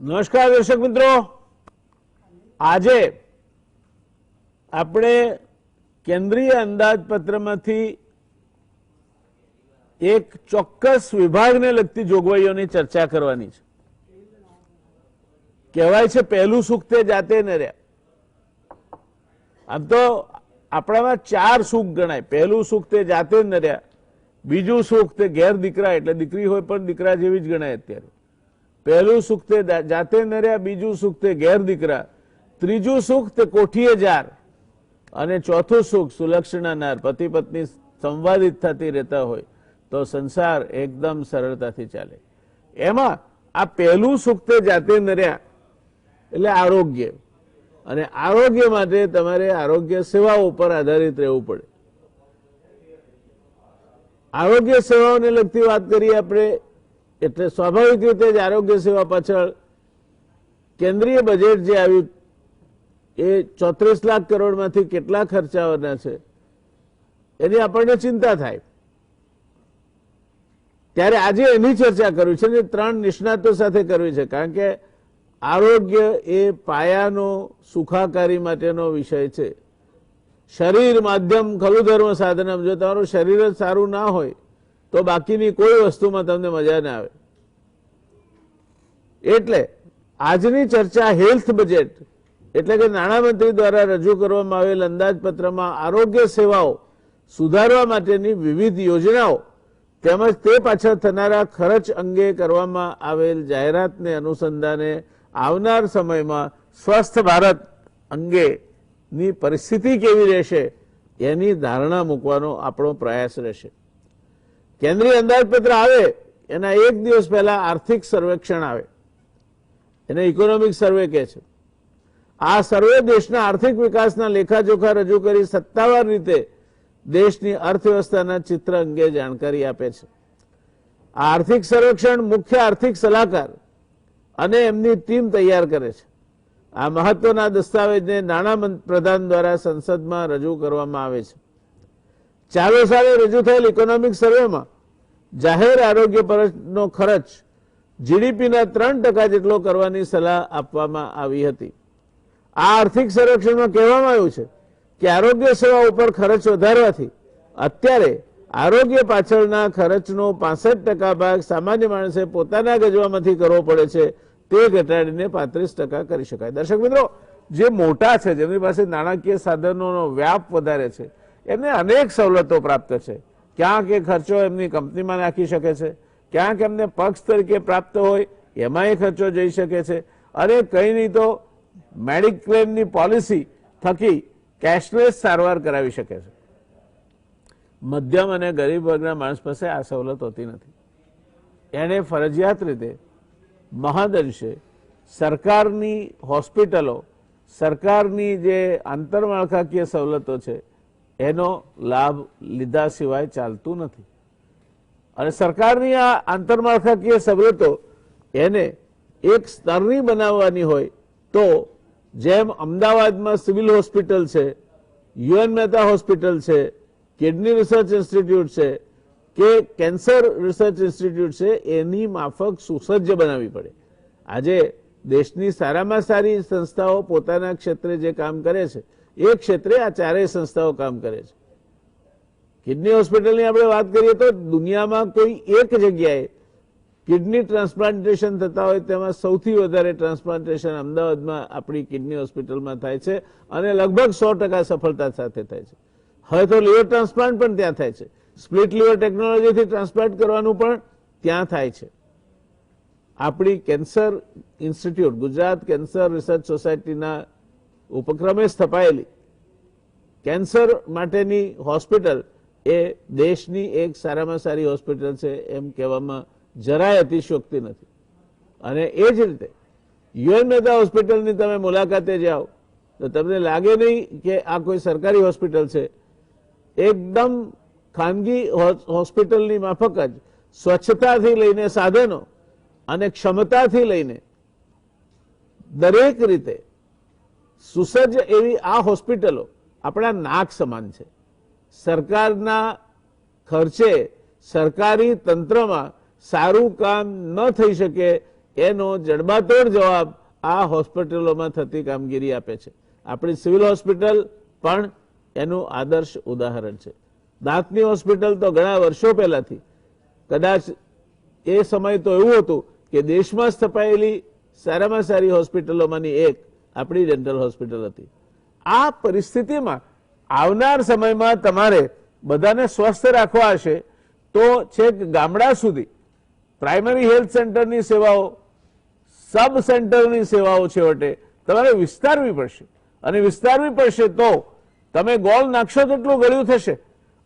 નમસ્કાર દર્શક મિત્રો, આજે આપણે કેન્દ્રીય અંદાજપત્રમાંથી એક ચોક્કસ વિભાગને લગતી જોગવાઈઓની ચર્ચા કરવાની છે. કહેવાય છે પહેલું સુખ તે જાતે ન રહ્યા. આમ તો આપણામાં ચાર સુખ ગણાય. પહેલું સુખ તે જાતે ન રહ્યા, બીજું સુખ તે ઘેર દીકરા, એટલે દીકરી હોય પણ દીકરા જેવી જ ગણાય અત્યારે. પહેલું સુખ તે જાતે ન રહ્યા, બીજું સુખ તે ઘેર દીકરા, ત્રીજું સુખ તે કોઠીએ જાર, અને ચોથું સુખ સુલક્ષણા નાર. પતિ પત્ની સંવાદિત થતી રહેતા હોય તો સંસાર એકદમ સરળતાથી ચાલે. એમાં આ પહેલું સુખ તે જાતે ન રહ્યા એટલે આરોગ્ય, અને આરોગ્ય માટે તમારે આરોગ્ય સેવાઓ ઉપર આધારિત રહેવું પડે. આરોગ્ય સેવાઓને લગતી વાત કરીએ આપણે, એટલે સ્વાભાવિક રીતે જ આરોગ્ય સેવા પાછળ કેન્દ્રીય બજેટ જે આવ્યું એ 34 લાખ કરોડમાંથી કેટલા ખર્ચાવાના છે એની આપણને ચિંતા થાય. ત્યારે આજે એની ચર્ચા કરવી છે ને 3 નિષ્ણાતો સાથે કરવી છે, કારણ કે આરોગ્ય એ પાયાનો સુખાકારી માટેનો વિષય છે. શરીર માધ્યમ ખલુ ધર્મ સાધનમ. જો તમારું શરીર જ સારું ના હોય તો બાકીની કોઈ વસ્તુમાં તમને મજા ના આવે. એટલે આજની ચર્ચા હેલ્થ બજેટ એટલે કે નાણામંત્રી દ્વારા રજૂ કરવામાં આવેલ અંદાજપત્રમાં આરોગ્ય સેવાઓ સુધારવા માટેની વિવિધ યોજનાઓ તેમજ તે પાછળ થનારા ખર્ચ અંગે કરવામાં આવેલ જાહેરાતને અનુસંધાને આવનાર સમયમાં સ્વસ્થ ભારત અંગેની પરિસ્થિતિ કેવી રહેશે એની ધારણા મૂકવાનો આપણો પ્રયાસ રહેશે. કેન્દ્રીય અંદાજપત્ર આવે એના એક દિવસ પહેલા આર્થિક સર્વેક્ષણ આવે, એને ઇકોનોમિક સર્વે કહે છે. આ સર્વે દેશના આર્થિક વિકાસના લેખાજોખા રજૂ કરી સત્તાવાર રીતે દેશની અર્થવ્યવસ્થાના ચિત્ર અંગે જાણકારી આપે છે. આ આર્થિક સર્વેક્ષણ મુખ્ય આર્થિક સલાહકાર અને એમની ટીમ તૈયાર કરે છે. આ મહત્વના દસ્તાવેજને નાણાં પ્રધાન દ્વારા સંસદમાં રજૂ કરવામાં આવે છે. ચાલુ સાલે રજૂ થયેલ ઇકોનોમિક સર્વેમાં જાહેર આરોગ્ય પરનો ખર્ચ જીડીપીના 3% જેટલો કરવાની સલાહ આપવામાં આવી હતી. આ આર્થિક સર્વેક્ષણમાં કહેવામાં આવ્યું છે કે આરોગ્ય સેવા ઉપર ખર્ચ વધારવાથી અત્યારે આરોગ્ય પાછળના ખર્ચનો 65% ભાગ સામાન્ય માણસે પોતાના ગજવામાંથી કરવો પડે છે, તે ઘટાડીને 35% કરી શકાય. દર્શક મિત્રો, જે મોટા છે, જેમની પાસે નાણાકીય સાધનોનો વ્યાપ વધારે છે, એમને અનેક સવલતો પ્રાપ્ત છે. ક્યાંક એ ખર્ચો એમની કંપનીમાં નાખી શકે છે, ક્યાંક એમને પક્ષ તરીકે પ્રાપ્ત હોય એમાં એ ખર્ચો જઈ શકે છે, અને કંઈ નહીં તો મેડિક્લેમની પોલિસી થકી કેશલેસ સારવાર કરાવી શકે છે. મધ્યમ અને ગરીબ વર્ગના માણસ પાસે આ સવલત હોતી નથી. એને ફરજિયાત રીતે મહદઅંશે સરકારની હોસ્પિટલો, સરકારની જે આંતરમાળખાકીય સવલતો છે એનો લાભ લીધા સિવાય ચાલતું નથી. અને સરકારની આ આંતરમાળખાકીય સવલતો એને એક સ્તરની બનાવવાની હોય તો જેમ અમદાવાદમાં સિવિલ હોસ્પિટલ છે, યુએન મહેતા હોસ્પિટલ છે, કિડની રિસર્ચ ઇન્સ્ટિટ્યૂટ છે કે કેન્સર રિસર્ચ ઇન્સ્ટિટ્યૂટ છે, એની માફક સુસજ્જ બનાવવી પડે. આજે દેશની સારામાં સારી સંસ્થાઓ પોતાના ક્ષેત્રે જે કામ કરે છે એ ક્ષેત્રે આ ચારેય સંસ્થાઓ કામ કરે છે. કિડની હોસ્પિટલની આપણે વાત કરીએ તો દુનિયામાં કોઈ એક જગ્યાએ કિડની ટ્રાન્સપ્લાન્ટેશન થતા હોય તેમાં સૌથી વધારે ટ્રાન્સપ્લાન્ટેશન અમદાવાદમાં આપણી કિડની હોસ્પિટલમાં થાય છે, અને લગભગ 100% સફળતા સાથે થાય છે. હવે તો લીવર ટ્રાન્સપ્લાન્ટ પણ ત્યાં થાય છે. સ્પ્લિટ લીવર ટેકનોલોજીથી ટ્રાન્સપ્લાન્ટ કરવાનું પણ ત્યાં થાય છે. આપણી cancer institute, Gujarat cancer research સોસાયટીના ઉપક્રમે સ્થપાયેલી કેન્સર માટેની હોસ્પિટલ એ દેશની એક સારામાં સારી હોસ્પિટલ છે એમ કહેવામાં જરાય અતિશયોક્તિ નથી. અને એ જ રીતે યુએન મહેતા હોસ્પિટલની તમે મુલાકાતે જાઓ તો તમને લાગે નહીં કે આ કોઈ સરકારી હોસ્પિટલ છે. એકદમ ખાનગી હોસ્પિટલની માફક જ સ્વચ્છતાથી લઈને સાધનો અને ક્ષમતાથી લઈને દરેક રીતે સુસજ્જ એવી આ હોસ્પિટલો આપણા નાક સમાન છે. સરકારના ખર્ચે સરકારી તંત્રમાં સારું કામ ન થઈ શકે એનો જડબાતોડ જવાબ આ હોસ્પિટલોમાં થતી કામગીરી આપે છે. આપણી સિવિલ હોસ્પિટલ પણ એનું આદર્શ ઉદાહરણ છે. દાંતની હોસ્પિટલ તો ઘણા વર્ષો પહેલાથી, કદાચ એ સમય તો એવું હતું કે દેશમાં સ્થપાયેલી સારામાં સારી હોસ્પિટલોમાંની એક આપણી ડેન્ટલ હોસ્પિટલ હતી. આ પરિસ્થિતિમાં આવનાર સમયમાં તમારે બધાને સ્વસ્થ રાખવા હશે તો છેક ગામડા સુધી પ્રાઇમરી હેલ્થ સેન્ટરની સેવાઓ, સબ સેન્ટરની સેવાઓ છેવટે તમારે વિસ્તારવી પડશે. અને વિસ્તારવી પડશે તો તમે ગોળ નાખશો તેટલું ગળ્યું થશે.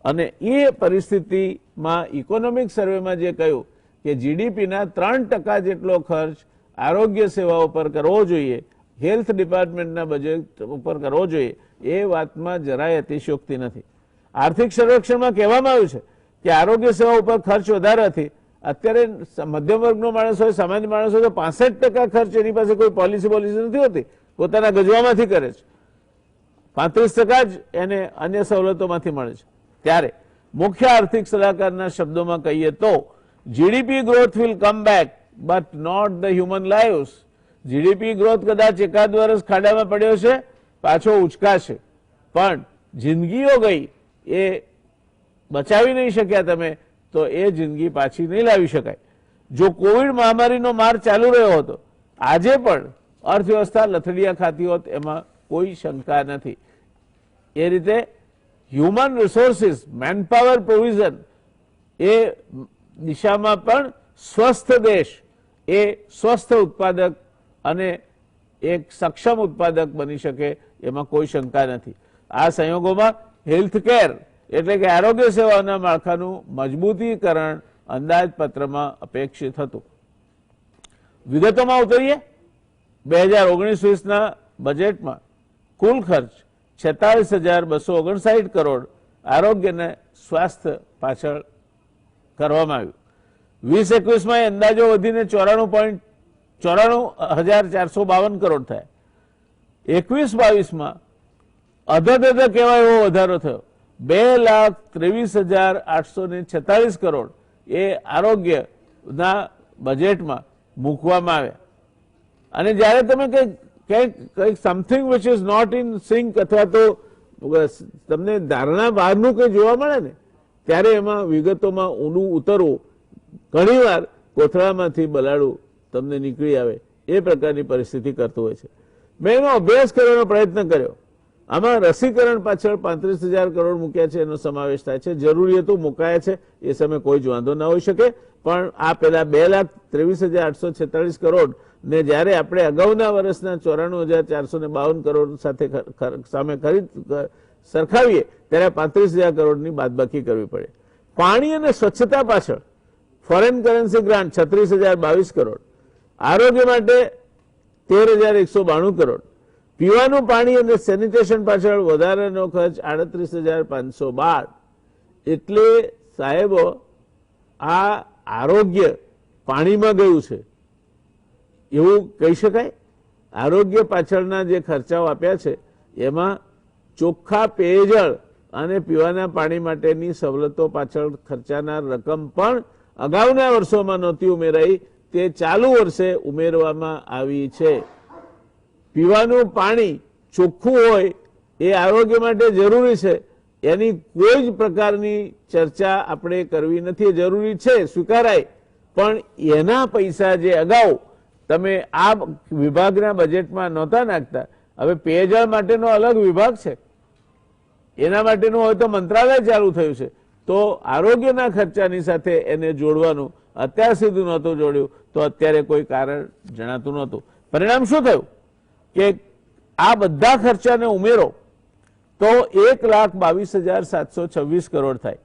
અને એ પરિસ્થિતિમાં ઇકોનોમિક સર્વેમાં જે કહ્યું કે જીડીપીના 3% જેટલો ખર્ચ આરોગ્ય સેવાઓ પર કરવો જોઈએ, હેલ્થ ડિપાર્ટમેન્ટના બજેટ ઉપર કરવો જોઈએ, એ વાતમાં જરાય અતિશયોક્તિ નથી. આર્થિક સર્વેક્ષણમાં કહેવામાં આવ્યું છે કે આરોગ્ય સેવા ઉપર ખર્ચ વધારવાથી અત્યારે મધ્યમ વર્ગનો માણસ હોય, સામાન્ય માણસ હોય તો 65% ખર્ચ એની પાસે કોઈ પોલિસી નથી હોતી, પોતાના ગજવામાંથી કરે છે. 35% જ એને અન્ય સવલતોમાંથી મળે છે. ત્યારે મુખ્ય આર્થિક સલાહકારના શબ્દોમાં કહીએ તો GDP growth will come back but not the human lives. GDP growth કદાચ એકાદ વર્ષ ખાડામાં પડ્યો છે, પાછો ઉચકાશે, પણ જિંદગીઓ ગઈ એ બચાવી નહીં શક્યા તમે, તો એ જિંદગી પાછી નહીં લાવી શકાય. જો કોવિડ મહામારીનો માર ચાલુ રહ્યો હતો, આજે પણ અર્થવ્યવસ્થા લથડિયા ખાતી હોત, એમાં કોઈ શંકા નથી. એ રીતે હ્યુમન રિસોર્સિસ, મેનપાવર પ્રોવિઝન, એ દિશામાં પણ સ્વસ્થ દેશ એ સ્વસ્થ ઉત્પાદક અને એક સક્ષમ ઉત્પાદક બની શકે, એમાં કોઈ શંકા નથી. આ સંયોગોમાં હેલ્થ કેર એટલે કે આરોગ્ય સેવાઓના માળખાનું મજબૂતીકરણ અંદાજપત્રમાં અપેક્ષિત હતું. વિગતોમાં ઉતરીએ. 2019-20ના બજેટમાં કુલ ખર્ચ 46,259 કરોડ આરોગ્ય અને સ્વાસ્થ્ય પાછળ કરવામાં આવ્યું. 2021માં અંદાજો વધીને 94,452 કરોડ થયા. 21-22માં અધધ કહેવાય એવો વધારો થયો. 2,23,846 કરોડ એ આરોગ્યના બજેટમાં મૂકવામાં આવ્યા. અને જ્યારે તમે કંઈક something which is not in sync અથવા તો તમને ધારણા બહારનું કંઈ જોવા મળે ને, ત્યારે એમાં વિગતોમાં ઊંડું ઉતરવું, ઘણીવાર કોથળામાંથી બલાડું તમને નીકળી આવે એ પ્રકારની પરિસ્થિતિ કરતું હોય છે. મેં એનો અભ્યાસ કરવાનો પ્રયત્ન કર્યો. આમાં રસીકરણ પાછળ 35,000 કરોડ મૂક્યા છે, એનો સમાવેશ થાય છે. જરૂરી હતું, મુકાયા છે, એ સમયે કોઈ જ વાંધો ના હોઈ શકે. પણ આ પેલા 2,23,846 કરોડ ને જ્યારે આપણે અગાઉના વર્ષના 94,452 કરોડ સાથે સામે સરખાવીએ ત્યારે 35,000 કરોડની બાદબાકી કરવી પડે. પાણી અને સ્વચ્છતા પાછળ ફોરેન કરન્સી ગ્રાન્ટ 36,022 કરોડ, આરોગ્ય માટે 13,192 કરોડ, પીવાનું પાણી અને સેનિટેશન પાછળ વધારાનો ખર્ચ 38,512. એટલે સાહેબો, આ આરોગ્ય પાણીમાં ગયું છે એવું કહી શકાય. આરોગ્ય પાછળના જે ખર્ચાઓ આપ્યા છે એમાં ચોખ્ખા પેયજળ અને પીવાના પાણી માટેની સવલતો પાછળ ખર્ચાનાર રકમ પણ અગાઉના વર્ષોમાં નહોતી ઉમેરાઈ, તે ચાલુ વર્ષે ઉમેરવામાં આવી છે. પીવાનું પાણી ચોખ્ખું હોય એ આરોગ્ય માટે જરૂરી છે, એની કોઈ જ પ્રકારની ચર્ચા આપણે કરવી નથી. જરૂરી છે, સ્વીકારાય, પણ એના પૈસા જે અગાઉ તમે આ વિભાગના બજેટમાં નહોતા નાખતા, હવે પેયજળ માટેનો અલગ વિભાગ છે, એના માટેનું હોય તો મંત્રાલય ચાલુ થયું છે, તો આરોગ્યના ખર્ચાની સાથે એને જોડવાનું અત્યાર સુધી નહોતું જોડ્યું, તો અત્યારે કોઈ કારણ જણાતું નહોતું. પરિણામ શું થયું કે આ બધા ખર્ચાને ઉમેરો તો 1,22,726 કરોડ થાય.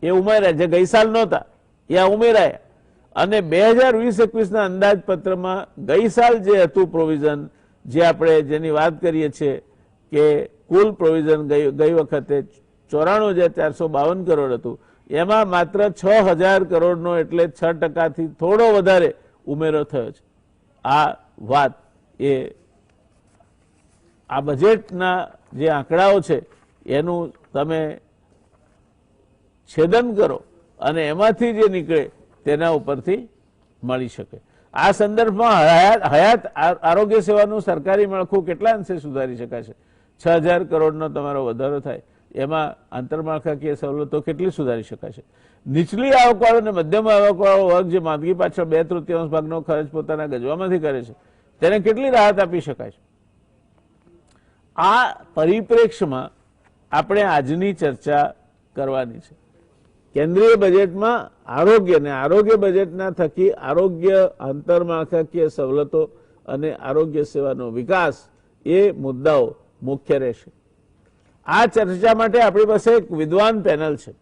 એ ઉમેરાય, જે ગઈ સાલ નહોતા એ આ ઉમેરાયા. અને 2020-21ના અંદાજપત્રમાં ગઈ સાલ જે હતું પ્રોવિઝન, જે આપણે જેની વાત કરીએ છીએ કે કુલ પ્રોવિઝન ગઈ વખતે 94,452 કરોડ હતું, એમાં માત્ર 6,000 કરોડનો એટલે 6%થી થોડો વધારે ઉમેરો થયો છે. આ વાત એ આ બજેટના જે આંકડાઓ છે એનું તમે છેદન કરો અને એમાંથી જે નીકળે તેના ઉપરથી મળી શકે. આ સંદર્ભમાં હયાત આરોગ્ય સેવાનું સરકારી માળખું કેટલા અંશે સુધારી શકાશે? 6,000 કરોડનો તમારો વધારો થાય, એમાં આંતરમાળખાકીય સવલતો કેટલી સુધારી શકાશે? નીચલી આવકવાળો અને મધ્યમ આવકવાળો વર્ગ જે માંદગી પાછળ 2/3 ભાગનો ખર્ચ પોતાના ગજવામાંથી કરે છે, તેને કેટલી રાહત આપી શકાય છે? આ પરિપ્રેક્ષમાં આપણે આજની ચર્ચા કરવાની છે. કેન્દ્રીય બજેટમાં આરોગ્ય અને આરોગ્ય બજેટના થકી આરોગ્ય આંતરમાળખાકીય સવલતો અને આરોગ્ય સેવાનો વિકાસ એ મુદ્દાઓ મુખ્ય રહેશે. આ ચર્ચા માટે આપણી પાસે એક વિદ્વાન પેનલ છે.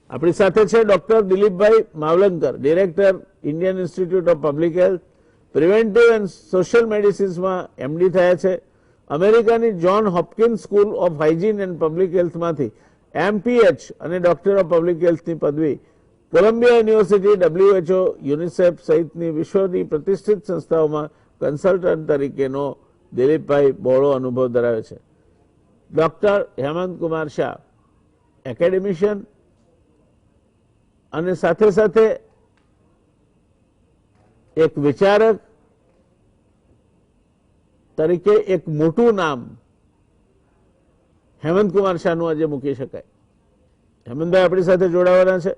આપણી સાથે છે doctor Dilipbhai Mavalankar, director Indian institute of public health, preventive and social મેડિસિન્સમાં એમડી થયા છે. અમેરિકાની John Hopkins school of hygiene and public હેલ્થમાંથી MPH અને ડોક્ટર ઓફ પબ્લિક હેલ્થની પદવી, કોલંબિયા યુનિવર્સિટી, WHO, યુનિસેફ સહિતની વિશ્વની પ્રતિષ્ઠિત સંસ્થાઓમાં કન્સલ્ટન્ટ તરીકેનો દિલીપભાઈ બહોળો અનુભવ ધરાવે છે. ડોક્ટર હેમંત કુમાર શાહ, એકેડેમિશિયન અને સાથે સાથે એક વિચારક તરીકે એક મોટું નામ હેમંત કુમાર શાહનું આજે મૂકી શકાય. હેમંતભાઈ આપણી સાથે જોડાવાના છે.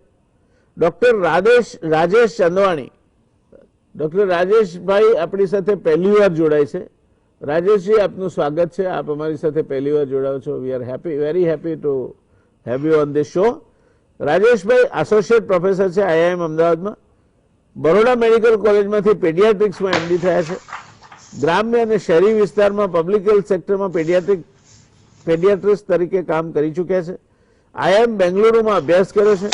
ડોક્ટર રાજેશ ચંદવાણી, ડોક્ટર રાજેશભાઈ આપણી સાથે પહેલી વાર જોડાય છે. રાજેશજી, આપનું સ્વાગત છે. આપ અમારી સાથે પહેલી વાર જોડાઓ છો. We are happy, very happy to have you on this show. Rajeshbhai associate professor છે IIM અમદાવાદમાં. બરોડા મેડિકલ કોલેજમાંથી પેડિયાટ્રિક્સમાં MD થયા છે. ગ્રામ્ય અને શહેરી વિસ્તારમાં પબ્લિક હેલ્થ સેક્ટરમાં પેડિયાટ્રિસ્ટ તરીકે કામ કરી ચૂક્યા છે. IIM બેંગલુરુમાં અભ્યાસ કર્યો છે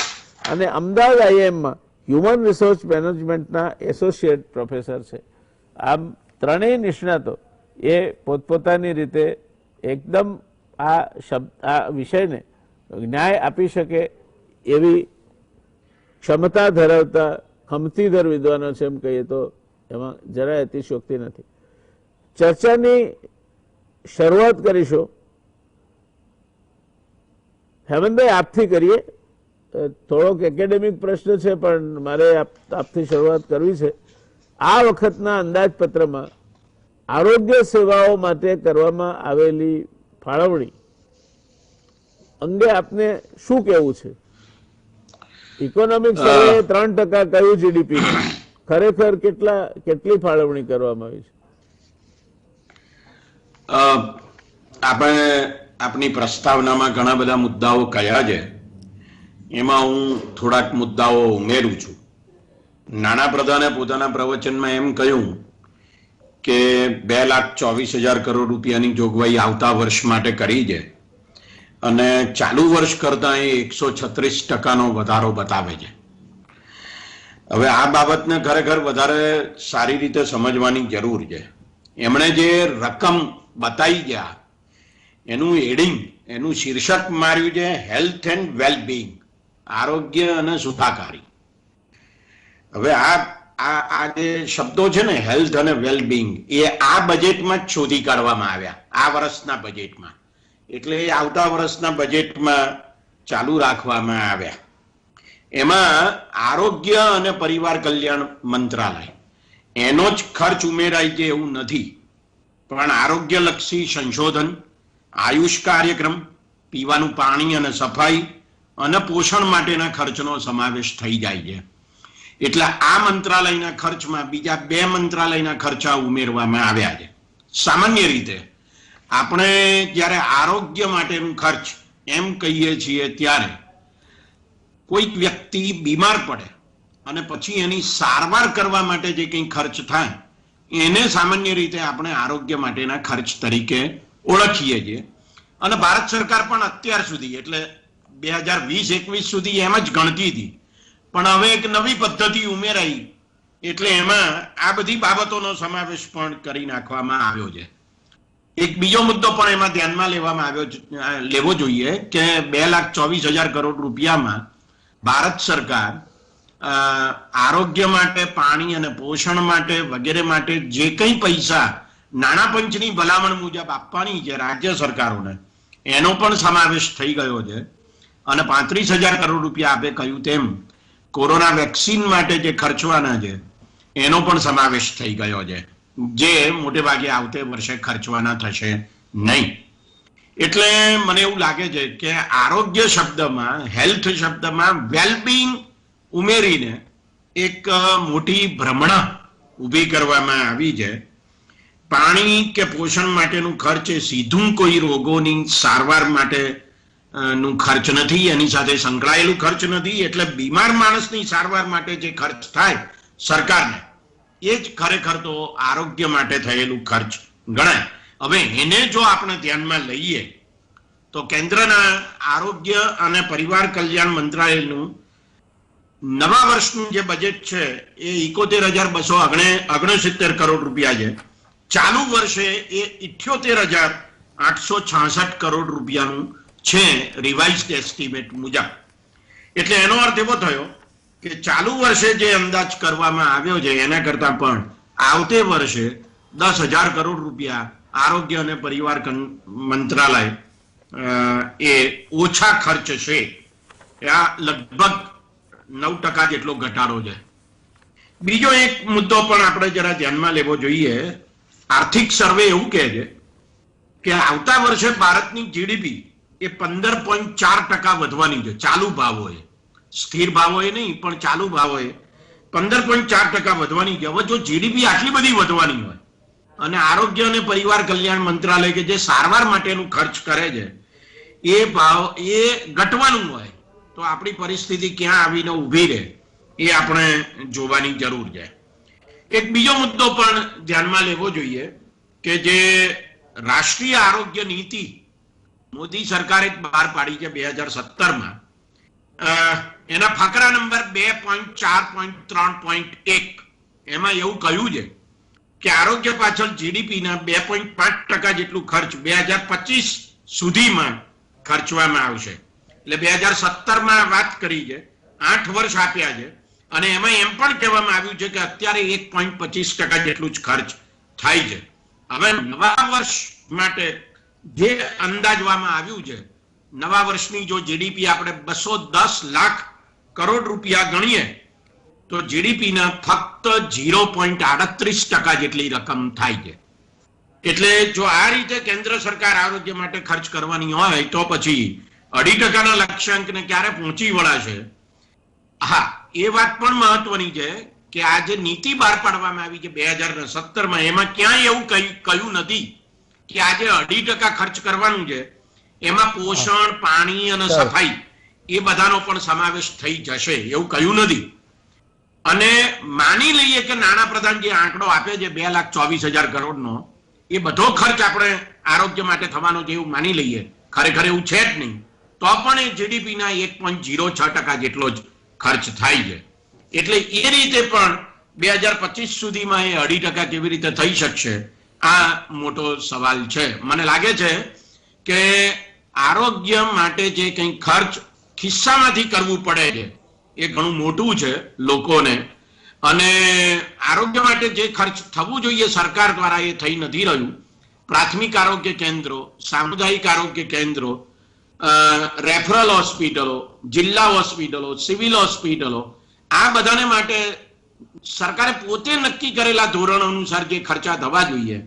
અને અમદાવાદ IIMમાં હ્યુમન રિસોર્સ મેનેજમેન્ટના એસોસિએટ પ્રોફેસર છે. આમ ત્રણેય નિષ્ણાતો એ પોતપોતાની રીતે એકદમ આ વિષયને ન્યાય આપી શકે એવી ક્ષમતા ધરાવતા ખમતીધર વિદ્વાનો છે, એમ કહીએ તો એમાં જરાય અતિશયોક્તિ નથી. ચર્ચાની શરૂઆત કરીશું. હેમંતભાઈ, આપથી કરીએ. થોડોક એકેડેમિક પ્રશ્ન છે, પણ મારે આપથી શરૂઆત કરવી છે. આ વખતના અંદાજપત્રમાં આરોગ્ય સેવાઓ માટે કરવામાં આવેલી ફાળવણી અંગે આપને શું કહેવું છે? ઇકોનોમિક સર્વે 3% કહ્યું GDP, ખરેખર કેટલી ફાળવણી કરવામાં આવી છે? આપણે આપણી પ્રસ્તાવનામાં ઘણા બધા મુદ્દાઓ કયા છે, એમાં હું થોડાક મુદ્દાઓ ઉમેરું છું. નાણાપ્રધાને પોતાના પ્રવચનમાં એમ કહ્યું કે 2,24,000 કરોડ રૂપિયાની જોગવાઈ આવતા વર્ષ માટે કરી છે અને ચાલુ વર્ષ કરતા એ 136%નો વધારો બતાવે છે. હવે આ બાબતને ખરેખર વધારે સારી રીતે સમજવાની જરૂર છે. એમણે જે રકમ બતાવી ગયા એનું હેડિંગ, એનું શીર્ષક માર્યું છે હેલ્થ એન્ડ વેલબિંગ, આરોગ્ય અને સુખાકારી. હવે આ જે શબ્દો છે ને, હેલ્થ અને વેલબિંગ, એ આ બજેટમાં જ શોધી કાઢવામાં આવ્યા, આ વર્ષના બજેટમાં. એટલે એ આવતા વર્ષના બજેટમાં ચાલુ રાખવામાં આવ્યા. એમાં આરોગ્ય અને પરિવાર કલ્યાણ મંત્રાલય એનો જ ખર્ચ ઉમેરાય છે એવું નથી, પણ આરોગ્યલક્ષી સંશોધન, આયુષ કાર્યક્રમ, પીવાનું પાણી અને સફાઈ અને પોષણ માટેના ખર્ચનો સમાવેશ થઈ જાય છે. એટલે આ મંત્રાલયના ખર્ચમાં બીજા 2 મંત્રાલયના ખર્ચા ઉમેરવામાં આવ્યા છે. સામાન્ય રીતે આપણે જ્યારે આરોગ્ય માટેનું ખર્ચ એમ કહીએ છીએ ત્યારે કોઈક વ્યક્તિ બીમાર પડે અને પછી એની સારવાર કરવા માટે જે કંઈ ખર્ચ થાય એને સામાન્ય રીતે આપણે આરોગ્ય માટેના ખર્ચ તરીકે ઓળખીએ છીએ. અને ભારત સરકાર પણ અત્યાર સુધી, એટલે 2020-21 સુધી એમ જ ગણતી હતી, પણ હવે એક નવી પદ્ધતિ ઉમેરાઈ એટલે એમાં આ બધી બાબતોનો સમાવેશ પણ કરી નાખવામાં આવ્યો છે. એક બીજો મુદ્દો પણ એમાં ધ્યાનમાં લેવો જોઈએ કે 2,24,000 કરોડ રૂપિયામાં ભારત સરકાર આરોગ્ય માટે, પાણી અને પોષણ માટે વગેરે માટે જે કંઈ પૈસા નાણાં પંચની ભલામણ મુજબ આપવાની છે રાજ્ય સરકારોને, એનો પણ સમાવેશ થઈ ગયો છે. અને 35,000 કરોડ રૂપિયા આપે કહ્યું તેમ કોરોના વેક્સિન માટે જે ખર્ચવાના છે એનો પણ સમાવેશ થઈ ગયો છે, જે મોટે ભાગે આવતે વર્ષે ખર્ચવાના થશે નહીં. એટલે મને એવું લાગે છે કે આરોગ્ય શબ્દમાં, હેલ્થ શબ્દમાં વેલબિંગ ઉમેરીને એક મોટી ભ્રમણા ઊભી કરવામાં આવી છે. પાણી કે પોષણ માટેનું ખર્ચ એ સીધું કોઈ રોગોની સારવાર માટે નું ખર્ચ નથી, એની સાથે સંકળાયેલું ખર્ચ નથી. એટલે બીમાર માણસની સારવાર માટે જે ખર્ચ થાય સરકારને, એ જ ખરેખર તો આરોગ્ય માટે થયેલું ખર્ચ ગણાય. હવે એને જો આપણે ધ્યાનમાં લઈએ તો કેન્દ્રના આરોગ્ય અને પરિવાર કલ્યાણ મંત્રાલયનું નવા વર્ષનું જે બજેટ છે એ 71,269 કરોડ રૂપિયા છે. ચાલુ વર્ષે એ 78,866 કરોડ રૂપિયાનું છે રિવાઇઝડ એસ્ટિમેટ મુજબ. એટલે એનો અર્થ એવો થયો કે ચાલુ વર્ષે જે અંદાજ કરવામાં આવ્યો છે એના કરતા પણ આવતે વર્ષે 10,000 કરોડ રૂપિયા આરોગ્ય અને પરિવાર મંત્રાલય એ ઓછા ખર્ચ છે. આ લગભગ 9% જેટલો ઘટાડો છે. બીજો એક મુદ્દો પણ આપણે જરા ધ્યાનમાં લેવો જોઈએ. આર્થિક સર્વે એવું કહે છે કે આવતા વર્ષે ભારતની જીડીપી એ 15.4% વધવાની છે. ચાલુ ભાવોએ, સ્થિર ભાવોએ નહીં પણ ચાલુ ભાવોએ 15.4% વધવાની છે. હવે જો જીડીપી આટલી બધી વધવાની હોય અને આરોગ્ય અને પરિવાર કલ્યાણ મંત્રાલય કે જે સારવાર માટેનું ખર્ચ કરે છે એ ભાવ એ ઘટવાનું હોય તો આપણી પરિસ્થિતિ ક્યાં આવીને ઊભી રહે એ આપણે જોવાની જરૂર છે. એક બીજો મુદ્દો પણ ધ્યાનમાં લેવો જોઈએ કે જે રાષ્ટ્રીય આરોગ્ય નીતિ મોદી સરકારે બહાર પાડી છે 2017માં, એના ફકરા નંબર 2.4.3.1 એમાં એવું કહ્યું છે કે આરોગ્ય પાછળ જીડીપીના 2.5% જેટલું ખર્ચ 2025 સુધીમાં ખર્ચવામાં આવશે. એટલે 2017માં વાત કરી છે, 8 વર્ષ આપ્યા છે અને એમાં એમ પણ કહેવામાં આવ્યું છે કે અત્યારે 1.25% જેટલું જ ખર્ચ થાય છે. હવે નવા વર્ષ માટે જે અંદાજવામાં આવ્યું છે, નવા વર્ષની જો જીડીપી આપણે 210 લાખ કરોડ રૂપિયા ગણીએ તો જીડીપીના ફક્ત 0.38% જેટલી રકમ થાય છે. એટલે જો આ રીતે કેન્દ્ર સરકાર આરોગ્ય માટે ખર્ચ કરવાની હોય તો પછી 2.5% લક્ષ્યાંકને ક્યારે પહોંચી વળાશે? હા, એ વાત પણ મહત્વની છે કે આ જે નીતિ બહાર પાડવામાં આવી છે 2017માં, એમાં ક્યાંય એવું કહ્યું નથી કે આજે 2.5% ખર્ચ કરવાનું છે, એમાં પોષણ, પાણી અને સફાઈ એ બધાનો પણ સમાવેશ થઈ જશે એવું કહ્યું નથી. અને માની લઈએ કે નાણાપ્રધાન જે આંકડો આપે છે 2,24,000 કરોડનો, એ બધો ખર્ચ આપણે આરોગ્ય માટે થવાનો છે એવું માની લઈએ, ખરેખર એવું છે જ નહીં, તો પણ એ જીડીપીના 1.06% જેટલો જ ખર્ચ થાય છે. એટલે એ રીતે પણ 2025 સુધીમાં એ 2.5% કેવી રીતે થઈ શકશે, આ મોટો સવાલ છે. મને લાગે છે કે આરોગ્ય માટે જે કંઈ ખર્ચ ખિસ્સામાંથી કરવું પડે છે એ ઘણું મોટું છે લોકોને, અને આરોગ્ય માટે જે ખર્ચ થવું જોઈએ સરકાર દ્વારા એ થઈ નથી રહ્યું. પ્રાથમિક આરોગ્ય કેન્દ્રો, સામુદાયિક આરોગ્ય કેન્દ્રો, રેફરલ હોસ્પિટલો, જિલ્લા હોસ્પિટલો, સિવિલ હોસ્પિટલો, આ બધાને માટે સરકારે પોતે નક્કી કરેલા ધોરણ અનુસાર જે ખર્ચા થવા જોઈએ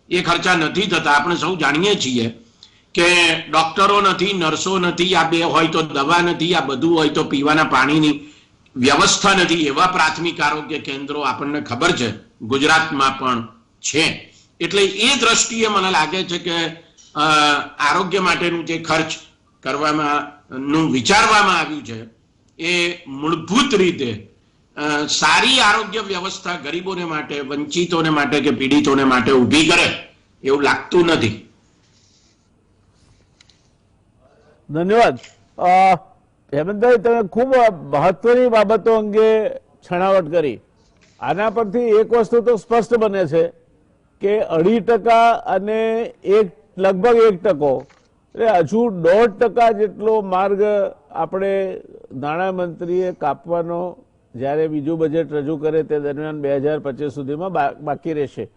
એ ખર્ચા નથી થતા. આપણે સૌ જાણીએ છીએ કે ડોક્ટરો નથી, નર્સો નથી, આ બે હોય તો દવા નથી, આ બધું હોય તો પીવાના પાણીની વ્યવસ્થા નથી. એવા પ્રાથમિક આરોગ્ય કેન્દ્રો આપણને ખબર છે ગુજરાતમાં પણ છે. એટલે એ દ્રષ્ટિએ મને લાગે છે કે આરોગ્ય માટેનું જે ખર્ચ કરવામાં વિચારવામાં આવ્યું છે એ મૂળભૂત રીતે સારી આરોગ્ય વ્યવસ્થા ગરીબોને માટે, વંચિતોને માટે કે પીડિતોને માટે ઊભી કરે એવું લાગતું નથી. ધન્યવાદ. હેમંતભાઈ, તમે ખૂબ મહત્વની બાબતો અંગે છણાવટ કરી. આના પરથી એક વસ્તુ તો સ્પષ્ટ બને છે કે 2.5% અને લગભગ 1%, એટલે હજુ 1.5% જેટલો માર્ગ આપણે નાણામંત્રીએ કાપવાનો જ્યારે બીજું બજેટ રજૂ કરે તે દરમિયાન 2025 સુધીમાં બાકી રહેશે.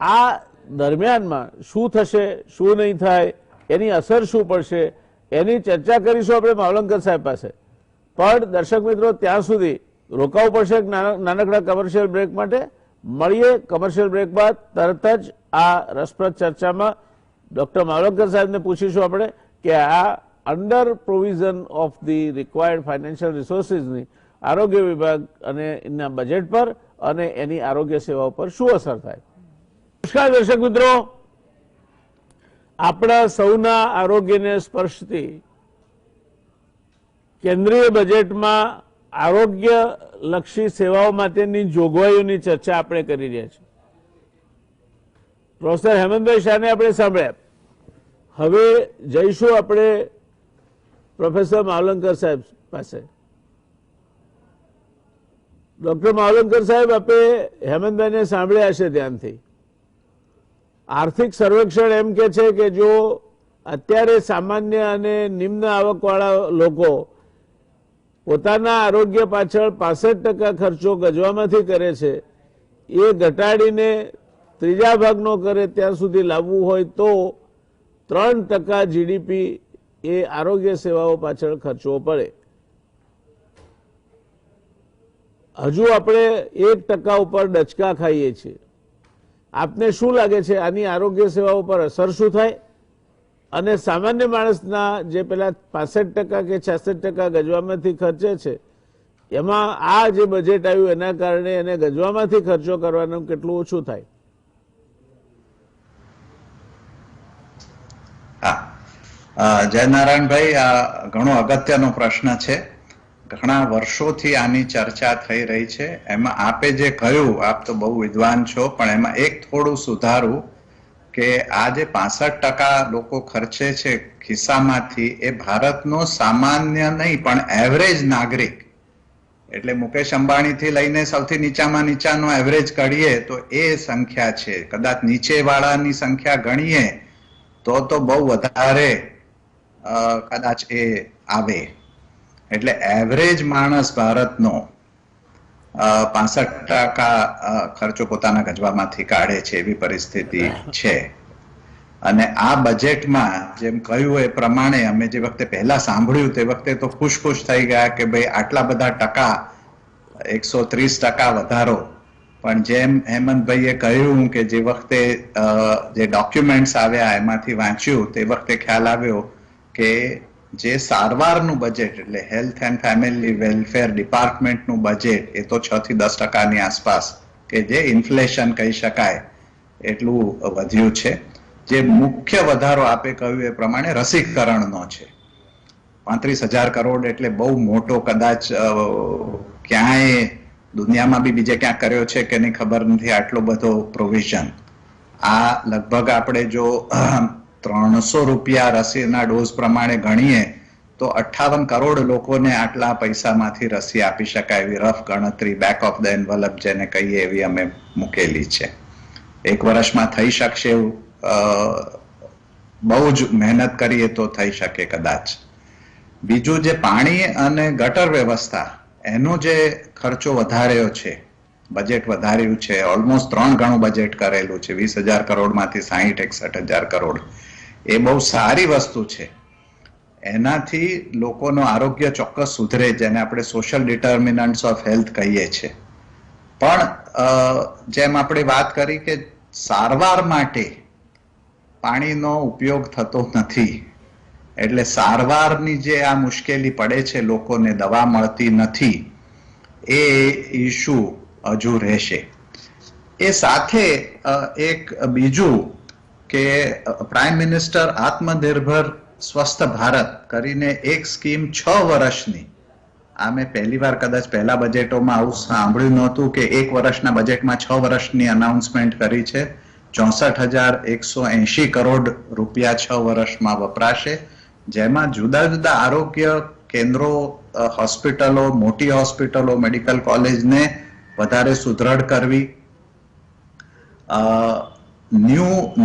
આ દરમિયાનમાં શું થશે, શું નહીં થાય, એની અસર શું પડશે, એની ચર્ચા કરીશું આપણે માવલંકર સાહેબ પાસે. પણ દર્શક મિત્રો, ત્યાં સુધી રોકાવું પડશે નાનકડા કમર્શિયલ બ્રેક માટે. મળીએ કમર્શિયલ બ્રેક બાદ. તરત જ આ રસપ્રદ ચર્ચામાં ડોક્ટર માવલંકર સાહેબને પૂછીશું આપણે કે આ under provision of the required financial રિસોર્સિસની આરોગ્ય વિભાગ અને એના બજેટ પર અને એની આરોગ્ય સેવાઓ પર શું અસર થાય. નમસ્કાર દર્શક મિત્રો, આપણા સૌના આરોગ્યને સ્પર્શતી કેન્દ્રીય બજેટમાં આરોગ્યલક્ષી સેવાઓ માટેની જોગવાઈઓની ચર્ચા આપણે કરી રહ્યા છીએ. પ્રોફેસર હેમંતભાઈ શાહને આપણે સાંભળ્યા. હવે જઈશું આપણે પ્રોફેસર માવલંકર સાહેબ પાસે. ડોક્ટર માવલંકર સાહેબ, આપે હેમંતભાઈને સાંભળ્યા હશે ધ્યાનથી. આર્થિક સર્વેક્ષણ એમ કે છે કે જો અત્યારે સામાન્ય અને નિમ્ન આવકવાળા લોકો પોતાના આરોગ્ય પાછળ 65% ખર્ચો ગજવામાંથી કરે છે, એ ઘટાડીને ત્રીજા ભાગનો કરે ત્યાં સુધી લાવવું હોય તો 3% જીડીપી એ આરોગ્ય સેવાઓ પાછળ ખર્ચવો પડે. હજુ આપણે 1% ઉપર ડચકા ખાઈએ છીએ. આપને શું લાગે છે આની આરોગ્ય સેવાઓ પર અસર શું થાય? અને સામાન્ય માણસના જે પેલા 65% કે 66% ગજવામાંથી ખર્ચે છે, એમાં આ જે બજેટ આવ્યું એના કારણે એને ગજવામાંથી ખર્ચો કરવાનું કેટલું ઓછું થાય? જયનારાયણભાઈ, આ ઘણો અગત્યનો પ્રશ્ન છે. ઘણા વર્ષોથી આની ચર્ચા થઈ રહી છે. એમાં આપે જે કહ્યું, આપ તો બહુ વિદ્વાન છો, પણ એમાં એક થોડું સુધારું કે આ જે 65% લોકો ખર્ચે છે ખિસ્સામાંથી, એ ભારતનો સામાન્ય નહીં પણ એવરેજ નાગરિક, એટલે મુકેશ અંબાણીથી લઈને સૌથી નીચામાં નીચાનો એવરેજ કાઢીએ તો એ સંખ્યા છે. કદાચ નીચેવાળાની સંખ્યા ગણીએ તો બહુ વધારે કદાચ એ આવે. એટલે એવરેજ માણસ ભારતનો 65% ખર્ચો પોતાના ગજવામાંથી કાઢે છે, એવી પરિસ્થિતિ છે. અને આ બજેટમાં જેમ કહ્યું એ પ્રમાણે અમે જે વખતે પહેલા સાંભળ્યું તે વખતે તો ખુશ થઈ ગયા કે ભાઈ આટલા બધા ટકા, 130% વધારો. પણ જેમ હેમંતભાઈએ કહ્યું કે જે વખતે જે ડોક્યુમેન્ટ્સ આવ્યા એમાંથી વાંચ્યું તે વખતે ખ્યાલ આવ્યો કે જે સારવારનું બજેટ, એટલે હેલ્થ એન્ડ ફેમિલી વેલફેર ડિપાર્ટમેન્ટનું બજેટ, એ તો 6 થી 10%ની આસપાસ, કે જે ઇન્ફ્લેશન કહી શકાય એટલું વધ્યું છે. જે મુખ્ય વધારો આપે કહ્યું એ પ્રમાણે રસીકરણનો છે. 35,000 કરોડ એટલે બહુ મોટો, કદાચ ક્યાંય દુનિયામાં બી બીજે ક્યાંક કર્યો છે કે નહીં ખબર નથી આટલો બધો પ્રોવિઝન. આ લગભગ આપણે જો 300 રૂપિયા રસીના ડોઝ પ્રમાણે ગણીએ તો 58 કરોડ લોકોને આટલા પૈસામાંથી રસી આપી શકાય એવી રફ ગણતરી, બેક ઓફ ધ એન્વલપ જેને કહીએ એવી અમે મૂકેલી છે. 1 વર્ષમાં થઈ શકશે એવું બહુ જ મહેનત કરીએ તો થઈ શકે કદાચ. બીજું જે પાણી અને ગટર વ્યવસ્થા, એનો જે ખર્ચો વધાર્યો છે, બજેટ વધાર્યું છે, ઓલમોસ્ટ 3 ગણું બજેટ કરેલું છે. 20,000 કરોડમાંથી 60-61,000 કરોડ. એ બહુ સારી વસ્તુ છે. એનાથી લોકોનું આરોગ્ય ચોક્કસ સુધરે, જેને આપણે સોશિયલ ડિટર્મિનન્ટ્સ ઓફ હેલ્થ કહીએ છીએ. પણ જેમ આપણે વાત કરી કે સારવાર માટે પાણીનો ઉપયોગ થતો નથી, એટલે સારવારની જે આ મુશ્કેલી પડે છે લોકોને, દવા મળતી નથી, એ ઇશ્યુ હજુ રહેશે. એ સાથે એક બીજું કે પ્રાઇમ મિનિસ્ટર આત્મનિર્ભર સ્વસ્થ ભારત કરીને એક સ્કીમ 6 વર્ષની, આ મેં પહેલી વાર કદાચ પહેલા બજેટોમાં આવું સાંભળ્યું નહોતું કે 1 વર્ષના બજેટમાં 6 વર્ષની અનાઉન્સમેન્ટ કરી છે. 64,180 કરોડ રૂપિયા 6 વર્ષમાં વપરાશે, જેમાં જુદા જુદા આરોગ્ય કેન્દ્રો, હોસ્પિટલો, મોટી હોસ્પિટલો, મેડિકલ કોલેજને વધારે સુદૃઢ કરવી,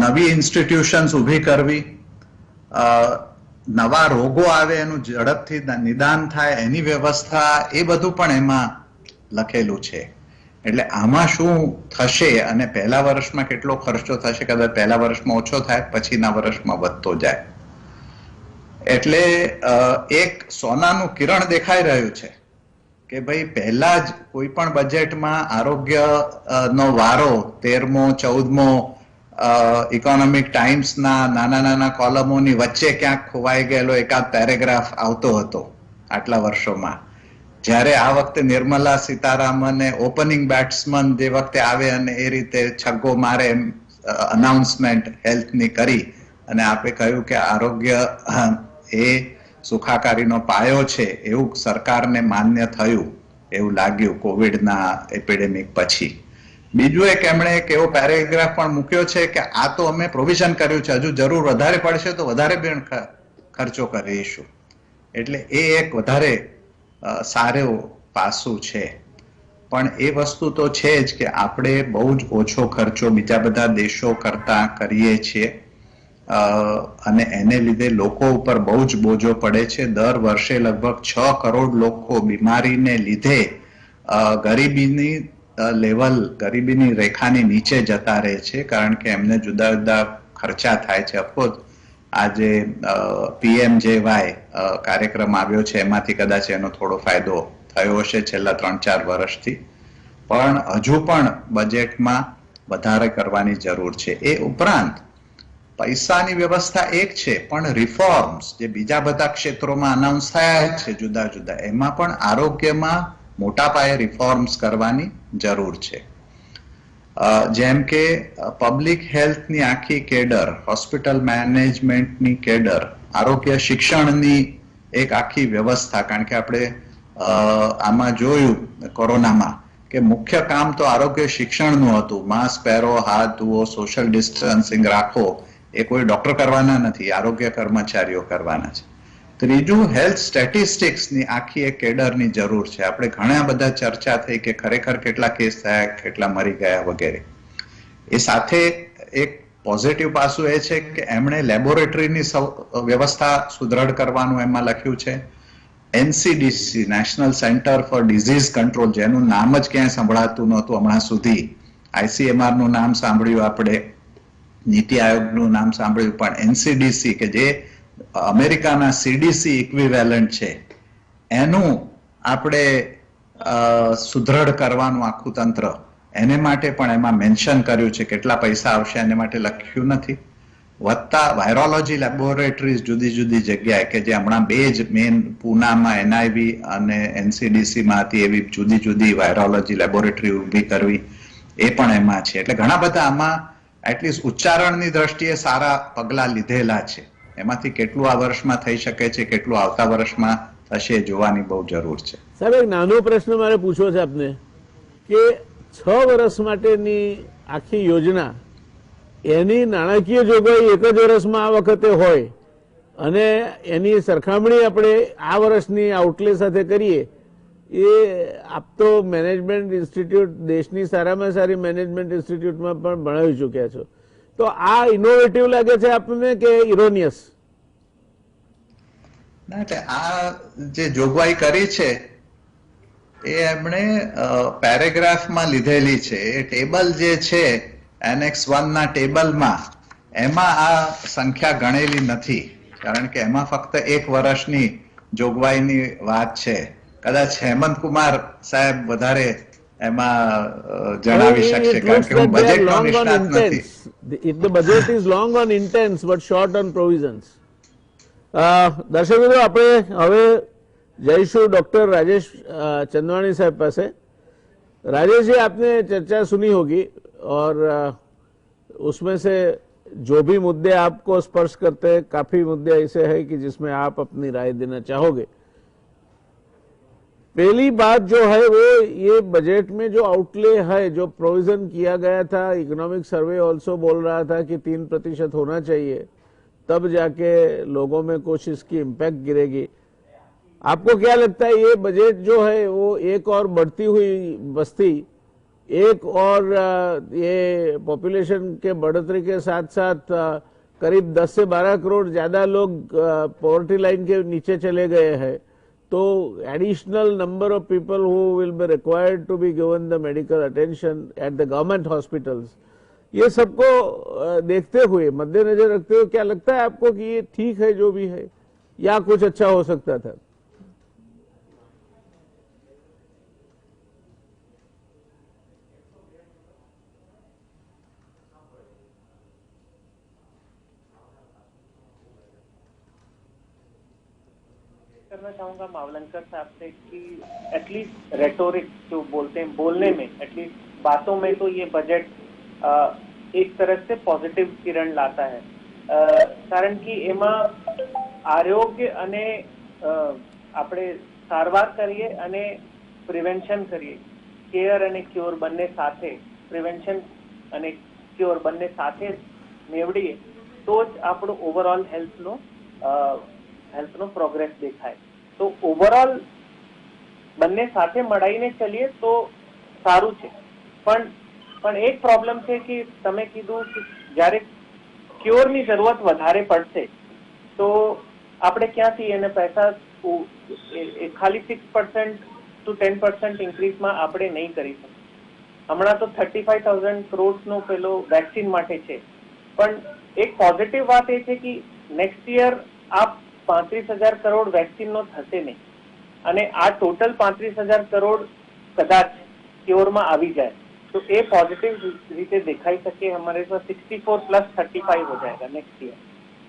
નવી ઇન્સ્ટિટ્યુશન્સ ઊભી કરવી, નવા રોગો આવે એનું ઝડપથી નિદાન થાય એની વ્યવસ્થા, એ બધું પણ એમાં લખેલું છે. એટલે આમાં શું થશે અને પહેલા વર્ષમાં કેટલો ખર્ચો થશે, કદાચ પહેલા વર્ષમાં ઓછો થાય, પછીના વર્ષમાં વધતો જાય. એટલે એક સોનાનું કિરણ દેખાઈ રહ્યું છે કે ભાઈ પહેલા જ કોઈ પણ બજેટમાં આરોગ્ય નો વારો 13મો 14મો ઇકોનોમિક ટાઈમ્સના નાના નાના કોલમોની વચ્ચે ક્યાંક ખોવાઈ ગયેલો એકાદ પેરેગ્રાફ આવતો હતો આટલા વર્ષોમાં. જ્યારે આ વખતે નિર્મલા સીતારામને ઓપનિંગ બેટ્સમેન જે વખતે આવે અને એ રીતે છગ્ગો મારે એમ અનાઉન્સમેન્ટ હેલ્થની કરી અને આપે કહ્યું કે આરોગ્ય એ સુખાકારીનો પાયો છે એવું સરકારને માન્ય થયું એવું લાગ્યું કોવિડના એપિડેમિક પછી. બીજું એક એમણે એક એવો પેરેગ્રાફ પણ મૂક્યો છે કે આ તો અમે પ્રોવિઝન કર્યું છે, હજુ જરૂર વધારે પડશે તો વધારે પણ ખર્ચો કરીશું. એટલે એ એક વધારે સારો પાસું છે. પણ એ વસ્તુ તો છે જ કે આપણે બહુ જ ઓછો ખર્ચો બીજા બધા દેશો કરતા કરીએ છીએ અને એને લીધે લોકો ઉપર બહુ જ બોજો પડે છે. દર વર્ષે લગભગ 6 કરોડ લોકો બીમારીને લીધે ગરીબીની રેખાની નીચે જતા રહે છે, કારણ કે એમને જુદા જુદા ખર્ચા થાય છે. ઓફકોર્સ આજે PMJY કાર્યક્રમ આવ્યો છે એમાંથી કદાચ એનો થોડો ફાયદો થયો હશે છેલ્લા 3-4 વર્ષથી, પણ હજુ પણ બજેટમાં વધારે કરવાની જરૂર છે. એ ઉપરાંત પૈસાની વ્યવસ્થા એક છે, પણ રિફોર્મ્સ જે બીજા બધા ક્ષેત્રોમાં અનાઉન્સ થયા છે જુદા જુદા, એમાં પણ આરોગ્યમાં મોટા પાયે રિફોર્મ્સ કરવાની જરૂર છે. જેમ કે પબ્લિક હેલ્થની આખી કેડર, હોસ્પિટલ મેનેજમેન્ટની કેડર, આરોગ્ય શિક્ષણની એક આખી વ્યવસ્થા, કારણ કે આપણે આમાં જોયું કોરોનામાં કે મુખ્ય કામ તો આરોગ્ય શિક્ષણનું હતું. માસ્ક પહેરો, હાથ ધુઓ, સોશિયલ ડિસ્ટન્સિંગ રાખો, એ કોઈ ડોક્ટર કરવાના નથી, આરોગ્ય કર્મચારીઓ કરવાના છે. ત્રીજું, હેલ્થ સ્ટેટિસ્ટિક્સની આખી એક કેડરની જરૂર છે. આપણે ઘણા બધા ચર્ચા થઈ કે ખરેખર કેટલા કેસ થયા, કેટલા મરી ગયા વગેરે. એ સાથે એક પોઝિટિવ પાસું એ છે કે એમણે લેબોરેટરીની વ્યવસ્થા સુદ્રઢ કરવાનું એમાં લખ્યું છે. NCDC, national centre for disease control, જેનું નામ જ ક્યાંય સંભળાતું નહોતું હમણાં સુધી. ICMR નું નામ સાંભળ્યું આપણે, નીતિ આયોગનું નામ સાંભળ્યું, પણ NCDC કે જે અમેરિકાના CDC ઇક્વિવેલન્ટ છે, એનું આપણે સુદ્રઢ કરવાનું આખું તંત્ર, એને માટે પણ એમાં મેન્શન કર્યું છે. કેટલા પૈસા આવશે એને માટે લખ્યું નથી. વધતા વાયરોલોજી લેબોરેટરીઝ જુદી જુદી જગ્યાએ, કે જે હમણાં 2 જ મેન પૂનામાં NIV અને NCDC માં હતી, એવી જુદી જુદી વાયરોલોજી લેબોરેટરી ઊભી કરવી, એ પણ એમાં છે. એટલે ઘણા બધા આમાં એટલીસ્ટ ઉચ્ચારણની દ્રષ્ટિએ સારા પગલા લીધેલા છે. એમાંથી કેટલું આ વર્ષમાં થઈ શકે છે, કેટલું આવતા વર્ષમાં થશે, જોવાની બહુ જરૂર છે. સાહેબ, એક નાનો પ્રશ્ન મારે પૂછવો છે આપને કે 6 વર્ષ માટેની આખી યોજના, એની નાણાકીય જોગવાઈ એક જ વર્ષમાં આ વખતે હોય અને એની સરખામણી આપણે આ વર્ષની આઉટલે સાથે કરીએ, એ આપ તો મેનેજમેન્ટ ઇન્સ્ટિટ્યૂટ, દેશની સારામાં સારી મેનેજમેન્ટ ઇન્સ્ટિટ્યૂટમાં પણ ભણાવી ચૂક્યા છો, તો આ ઇનોવેટિવ લાગે છે આપને કે ઇરોનિયસ? ના, એટલે આ જે જોગવાઈ કરી છે એ એમણે પેરેગ્રાફમાં લીધેલી છે. એ ટેબલ જે છે Annex 1 ના ટેબલમાં, એમાં આ સંખ્યા ગણેલી નથી, કારણ કે એમાં ફક્ત 1 વર્ષની જોગવાઈની વાત છે. કદાચ હેમંત કુમાર સાહેબ વધારે એમાં જણાવી શકશે, કારણ કે હું બજેટનો નિષ્ણાત નથી. The budget is long on intents but short on provisions. દર્શક મિત્રો, આપણે હવે જઈશું डॉक्टर राजेश चंदवानी साहब पास. राजेश जी, आपने चर्चा सुनी होगी और उसमें से जो भी मुद्दे आपको स्पर्श करते हैं, काफी मुद्दे ऐसे हैं कि जिसमें आप अपनी राय देना चाहोगे. पहली बात जो है वो ये बजट में जो आउटले है, जो प्रोविजन किया गया था, इकोनॉमिक सर्वे ऑल्सो बोल रहा था कि 3% होना चाहिए, तब जाके लोगों में कुछ इसकी इम्पैक्ट गिरेगी. आपको क्या लगता है ये बजट जो है वो एक और बढ़ती हुई बस्ती, एक और ये पॉपुलेशन के बढ़ोतरी के साथ साथ करीब 10 से 12 करोड़ ज्यादा लोग पॉवर्टी लाइन के नीचे चले गए हैं, तो additional number of people who will be required to be given the medical attention at the government hospitals, ये सबको देखते हुए, मद्देनजर रखते हुए, क्या लगता है आपको कि ये ठीक है जो भी है, या कुछ अच्छा हो सकता था? करना चाहूंगा मावलंकर साहब से कि एटलीस्ट रेटोरिक जो बोलते हैं बोलने में, एटलीस्ट बातों में तो ये बजट एक तरह से पॉजिटिव किरण लाता है, कारण कि એમાં આરોગ્ય અને આપણે સારવાર કરીએ અને પ્રિવેન્શન કરીએ, કેર અને ક્યોર બંને સાથે, પ્રિવેન્શન અને ક્યોર બંને સાથે મેળવીએ તો જ આપણો ઓવરઓલ હેલ્થનો પ્રોગ્રેસ દેખાય. તો ઓવરઓલ બંને સાથે મળીને ચલીએ તો સારું છે. પણ એક પ્રોબ્લેમ છે કે તમે કીધું કે જ્યારે ક્યોરની જરૂરત વધારે પડશે તો આપણે ક્યાંથી એને પૈસા ખાલી 6% to 10% ઇન્ક્રીઝમાં આપણે નહીં કરી શકીએ. હમણાં તો 35,000 કરોડનો પેલો વેક્સિન માટે છે, પણ એક પોઝિટિવ વાત એ છે કે નેક્સ્ટ યર આ 35,000 કરોડ વેક્સિનનો થશે નહીં અને આ ટોટલ 35,000 કરોડ કદાચ ક્યોરમાં આવી જાય तो ये पॉजिटिव रीते दिखाई सके. हमारे पास 64 + 35 हो जाएगा नेक्स्ट ईयर.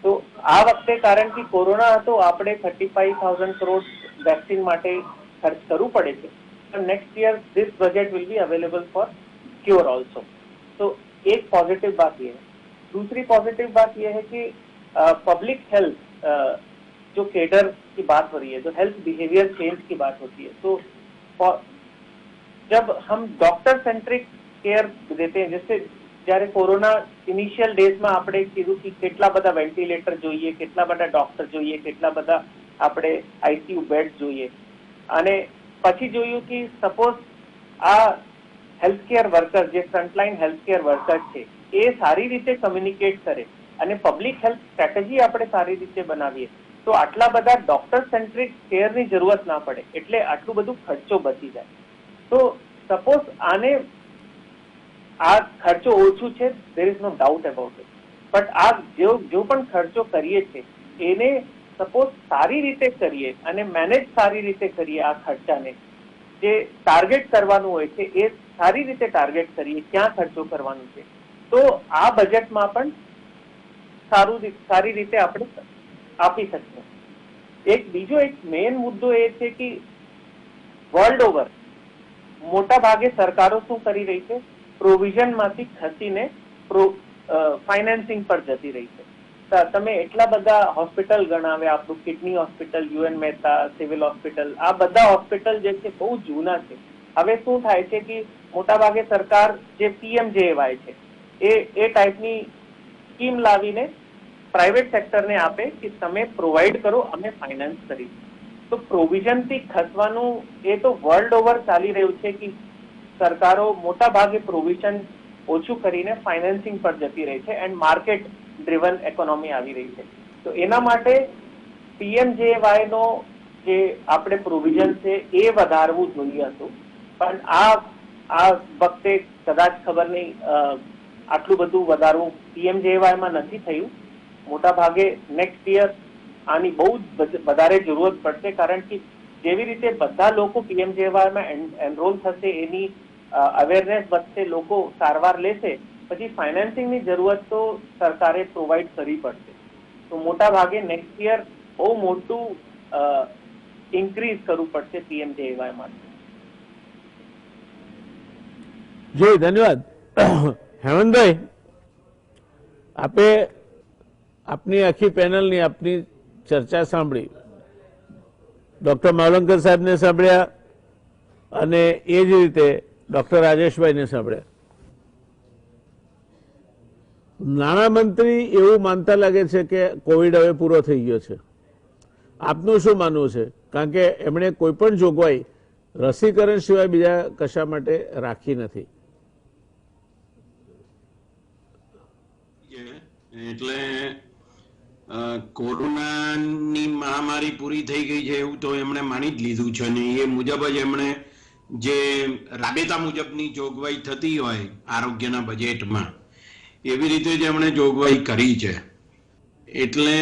तो आ वखते कारण कि कोरोना હતો આપણે 35,000 કરોડ વેક્સિન માટે ખર્ચ કરવું પડે છે, પણ next year this budget will be available for cure also. तो एक पॉजिटिव बात ये है. दूसरी पॉजिटिव बात ये है कि पब्लिक हेल्थ जो केडर की बात हो रही है, जो हेल्थ बिहेवियर चेंज की बात होती है, तो जब हम डॉक्टर सेंट्रिक केयर देते हैं, जैसे જ્યારે કોરોના ઇનિશિયલ ડેઝમાં આપણે કીધું કે કેટલા બધા વેન્ટિલેટર જોઈએ, કેટલા બધા ડોક્ટર જોઈએ, કેટલા બધા આપણે આઈસીયુ બેડ જોઈએ, અને પછી જોયું કે સપોઝ આ હેલ્થકેર વર્કર જે ફ્રન્ટલાઇન હેલ્થકેર વર્કર છે એ સારી રીતે કમ્યુનિકેટ કરે અને પબ્લિક હેલ્થ સ્ટ્રેટેજી આપણે સારી રીતે બનાવીએ તો આટલા બધા ડોક્ટર સેન્ટ્રિક કેરની જરૂરત ના પડે, એટલે આટલું બધું ખર્ચો બચી જાય. તો સપોઝ આને આ ખર્ચો ઓછું છે, there is no doubt about it, but આ જો પણ ખર્ચો કરીએ છે એને સપોઝ સારી રીતે કરીએ અને મેનેજ સારી રીતે કરીએ, આ ખર્ચાને જે ટાર્ગેટ કરવાનું હોય છે એ સારી રીતે ટાર્ગેટ કરીએ ક્યાં ખર્ચો કરવાનું છે, તો આ બજેટમાં પણ સારી રીતે આપણે આપી શકીએ. એક બીજો એક મેઇન મુદ્દો એ છે કે વર્લ્ડ ઓવર મોટા ભાગે સરકારો શું કરી રહી છે, પ્રોવિઝન માંથી ખસીને ફાઇનાન્સિંગ પર જતી રહી છે. તમે એટલા બધા હોસ્પિટલ ગણાવ્યા, આપણું kidney hospital, UN Mehta civil hospital, આ બધા હોસ્પિટલ જે છે બહુ જૂના છે. હવે શું થાય છે કે મોટા ભાગે સરકાર જે PMJAY છે એ ટાઈપની સ્કીમ લાવીને પ્રાઇવેટ સેક્ટરને આપે કે તમે પ્રોવાઈડ કરો, અમે ફાઇનાન્સ કરીશું. તો પ્રોવિઝનથી ખસવાનું એ તો વર્લ્ડ ઓવર ચાલી રહ્યું છે કે સરકારો મોટા ભાગે પ્રોવિઝન ઓછું કરીને ફાઇનાન્સિંગ પર જતી રહી છે એન્ડ માર્કેટ ડ્રિવન ઇકોનોમી આવી રહી છે. તો એના માટે PMJAY નો જે આપણે પ્રોવિઝન છે એ વધારવું જોઈએ હતું, પણ આ વખતે કદાચ ખબર નહીં આટલું બધું વધારવું PMJAY માં નથી થયું. મોટા ભાગે નેક્સ્ટ યર આની બહુ જ વધારે જરૂરત પડશે, કારણ કે જેવી રીતે બધા લોકો PMJAY માં એનરોલ થશે, એની અવેરનેસ વધશે, લોકો સારવાર લેશે, પછી ફાઇનાન્સિંગની જરૂરત તો સરકારે પ્રોવાઈડ કરવી પડશે. તો મોટા ભાગે નેક્સ્ટ યર બહુ મોટું ઇન્ક્રીઝ કરવું પડશે PMJAY માટે. જી ધન્યવાદ. હેમંતભાઈ, આપે આપની આખી પેનલની આપની ચર્ચા સાંભળી, ડોક્ટર માવલંકર સાહેબને સાંભળ્યા અને એ જ રીતે ડોક્ટર રાજેશભાઈને સાંભળ્યા. નાણામંત્રી એવું માનતા લાગે છે કે કોવિડ હવે પૂરો થઈ ગયો છે. આપનું શું માનવું છે? કારણ કે એમણે કોઈ પણ જોગવાઈ રસીકરણ સિવાય બીજા કશા માટે રાખી નથી. એટલે કોરોનાની મહામારી પૂરી થઈ ગઈ છે એવું તો એમણે માની જ લીધું છે ને એ મુજબ જ એમણે જે રાબેતા મુજબની જોગવાઈ થતી હોય આરોગ્યના બજેટમાં એવી રીતે જ એમણે જોગવાઈ કરી છે. એટલે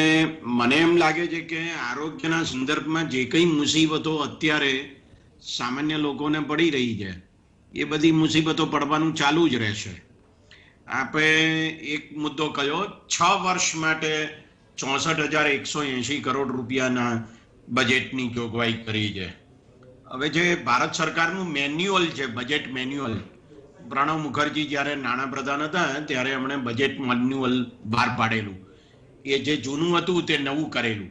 મને એમ લાગે છે કે આરોગ્યના સંદર્ભમાં જે કંઈ મુસીબતો અત્યારે સામાન્ય લોકોને પડી રહી છે એ બધી મુસીબતો પડવાનું ચાલુ જ રહેશે. આપણે એક મુદ્દો કયો, 6 વર્ષ માટે 64,180 કરોડ રૂપિયાના બજેટની જોગવાઈ કરી છે. હવે જે ભારત સરકારનું મેન્યુઅલ છે, બજેટ મેન્યુઅલ, પ્રણવ મુખર્જી જ્યારે નાણાપ્રધાન હતા ત્યારે એમણે બજેટ મેન્યુઅલ બહાર પાડેલું. એ જે જૂનું હતું તે નવું કરેલું.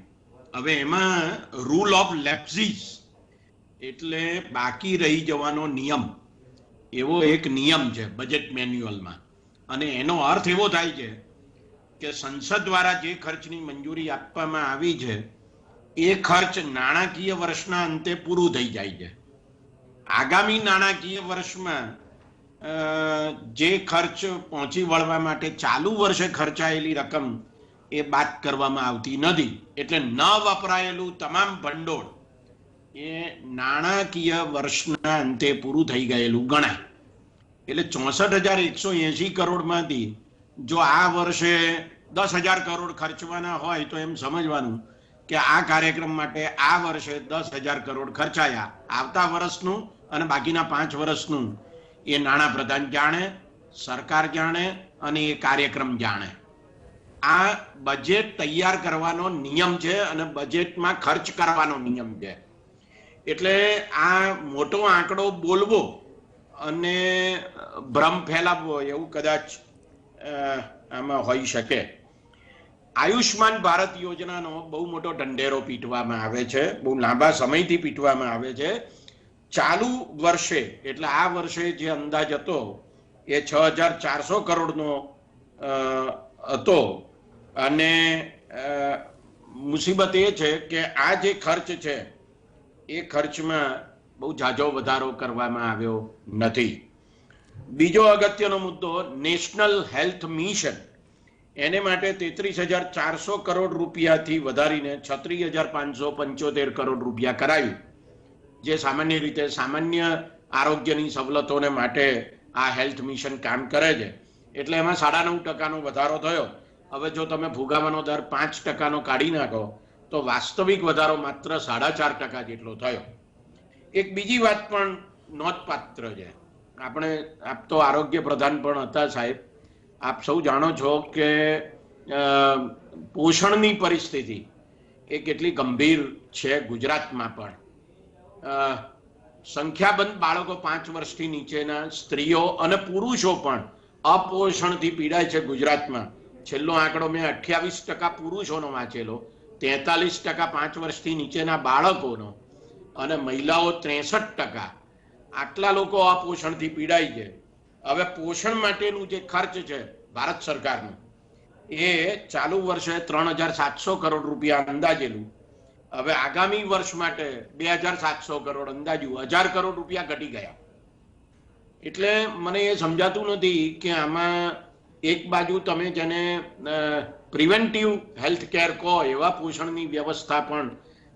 હવે એમાં રૂલ ઓફ લેપ્સિસ એટલે બાકી રહી જવાનો નિયમ, એવો એક નિયમ છે બજેટ મેન્યુઅલમાં. અને એનો અર્થ એવો થાય છે કે સંસદ દ્વારા જે ખર્ચની મંજૂરી આપવામાં આવી છે એ ખર્ચ નાણાકીય વર્ષના અંતે પૂરું થઈ જાય છે. આગામી નાણાકીય વર્ષમાં જે ખર્ચ પહોંચી વળવા માટે ચાલુ વર્ષે ખર્ચાયેલી રકમ એ બાદ કરવામાં આવતી નથી. એટલે ન વપરાયેલું તમામ ભંડોળ એ નાણાકીય વર્ષના અંતે પૂરું થઈ ગયેલું ગણાય. એટલે 64,180 કરોડમાંથી જો આ વર્ષે 10,000 કરોડ ખર્ચવાના હોય તો એમ સમજવાનું કે આ કાર્યક્રમ માટે આ વર્ષે 10,000 કરોડ ખર્ચાયા. આવતા વર્ષનું અને બાકીના 5 વર્ષનું એ નાણાપ્રધાન જાણે, સરકાર જાણે અને એ કાર્યક્રમ જાણે. આ બજેટ તૈયાર કરવાનો નિયમ છે અને બજેટમાં ખર્ચ કરવાનો નિયમ છે. એટલે આ મોટો આંકડો બોલવો અને ભ્રમ ફેલાવવો એવું કદાચ આમાં હોઈ શકે. આયુષ્માન ભારત યોજનાનો બહુ મોટો ઢંઢેરો પીટવામાં આવે છે, બહુ લાંબા સમયથી પીટવામાં આવે છે. ચાલુ વર્ષે એટલે આ વર્ષે જે અંદાજ હતો એ 6,400 કરોડનો હતો. અને મુસીબત એ છે કે આ જે ખર્ચ છે એ ખર્ચમાં બહુ ઝાઝો વધારો કરવામાં આવ્યો નથી. બીજો અગત્યનો મુદ્દો નેશનલ હેલ્થ મિશન, એને માટે 33,400 કરોડ રૂપિયાથી વધારીને 36,575 કરોડ રૂપિયા કરાયું, જે સામાન્ય રીતે સામાન્ય આરોગ્યની સવલતોને માટે આ હેલ્થ મિશન કામ કરે છે. એટલે એમાં 9.5% વધારો થયો. હવે જો તમે ફુગાવાનો દર 5% કાઢી નાખો તો વાસ્તવિક વધારો માત્ર 4.5% જેટલો થયો. એક બીજી વાત પણ નોંધપાત્ર છે. આપ તો આરોગ્ય પ્રધાન પણ હતા સાહેબ. આપ સૌ જાણો છો કે પોષણની પરિસ્થિતિ એ કેટલી ગંભીર છે ગુજરાતમાં પણ. સંખ્યાબંધ બાળકો 5 વર્ષથી નીચેના સ્ત્રીઓ અને પુરુષો પણ અપોષણથી પીડાય છે ગુજરાતમાં. છેલ્લો આંકડો મેં 28% પુરુષોનો વાંચેલો, 43% 5 વર્ષથી નીચેના બાળકોનો અને મહિલાઓ 63%. આટલા લોકો અપોષણથી પીડાય છે. હવે પોષણ માટેનું જે ખર્ચ છે ભારત સરકારનું એ ચાલુ વર્ષે 3,700 કરોડ રૂપિયા અંદાજેલું. હવે આગામી વર્ષ માટે 2,700 કરોડ અંદાજ્યું, 1,000 કરોડ રૂપિયા ઘટી ગયા. એટલે મને એ સમજાતું નથી કે આમાં એક બાજુ તમે જેને પ્રિવેન્ટિવ હેલ્થ કેર કહો એવા પોષણની વ્યવસ્થા પણ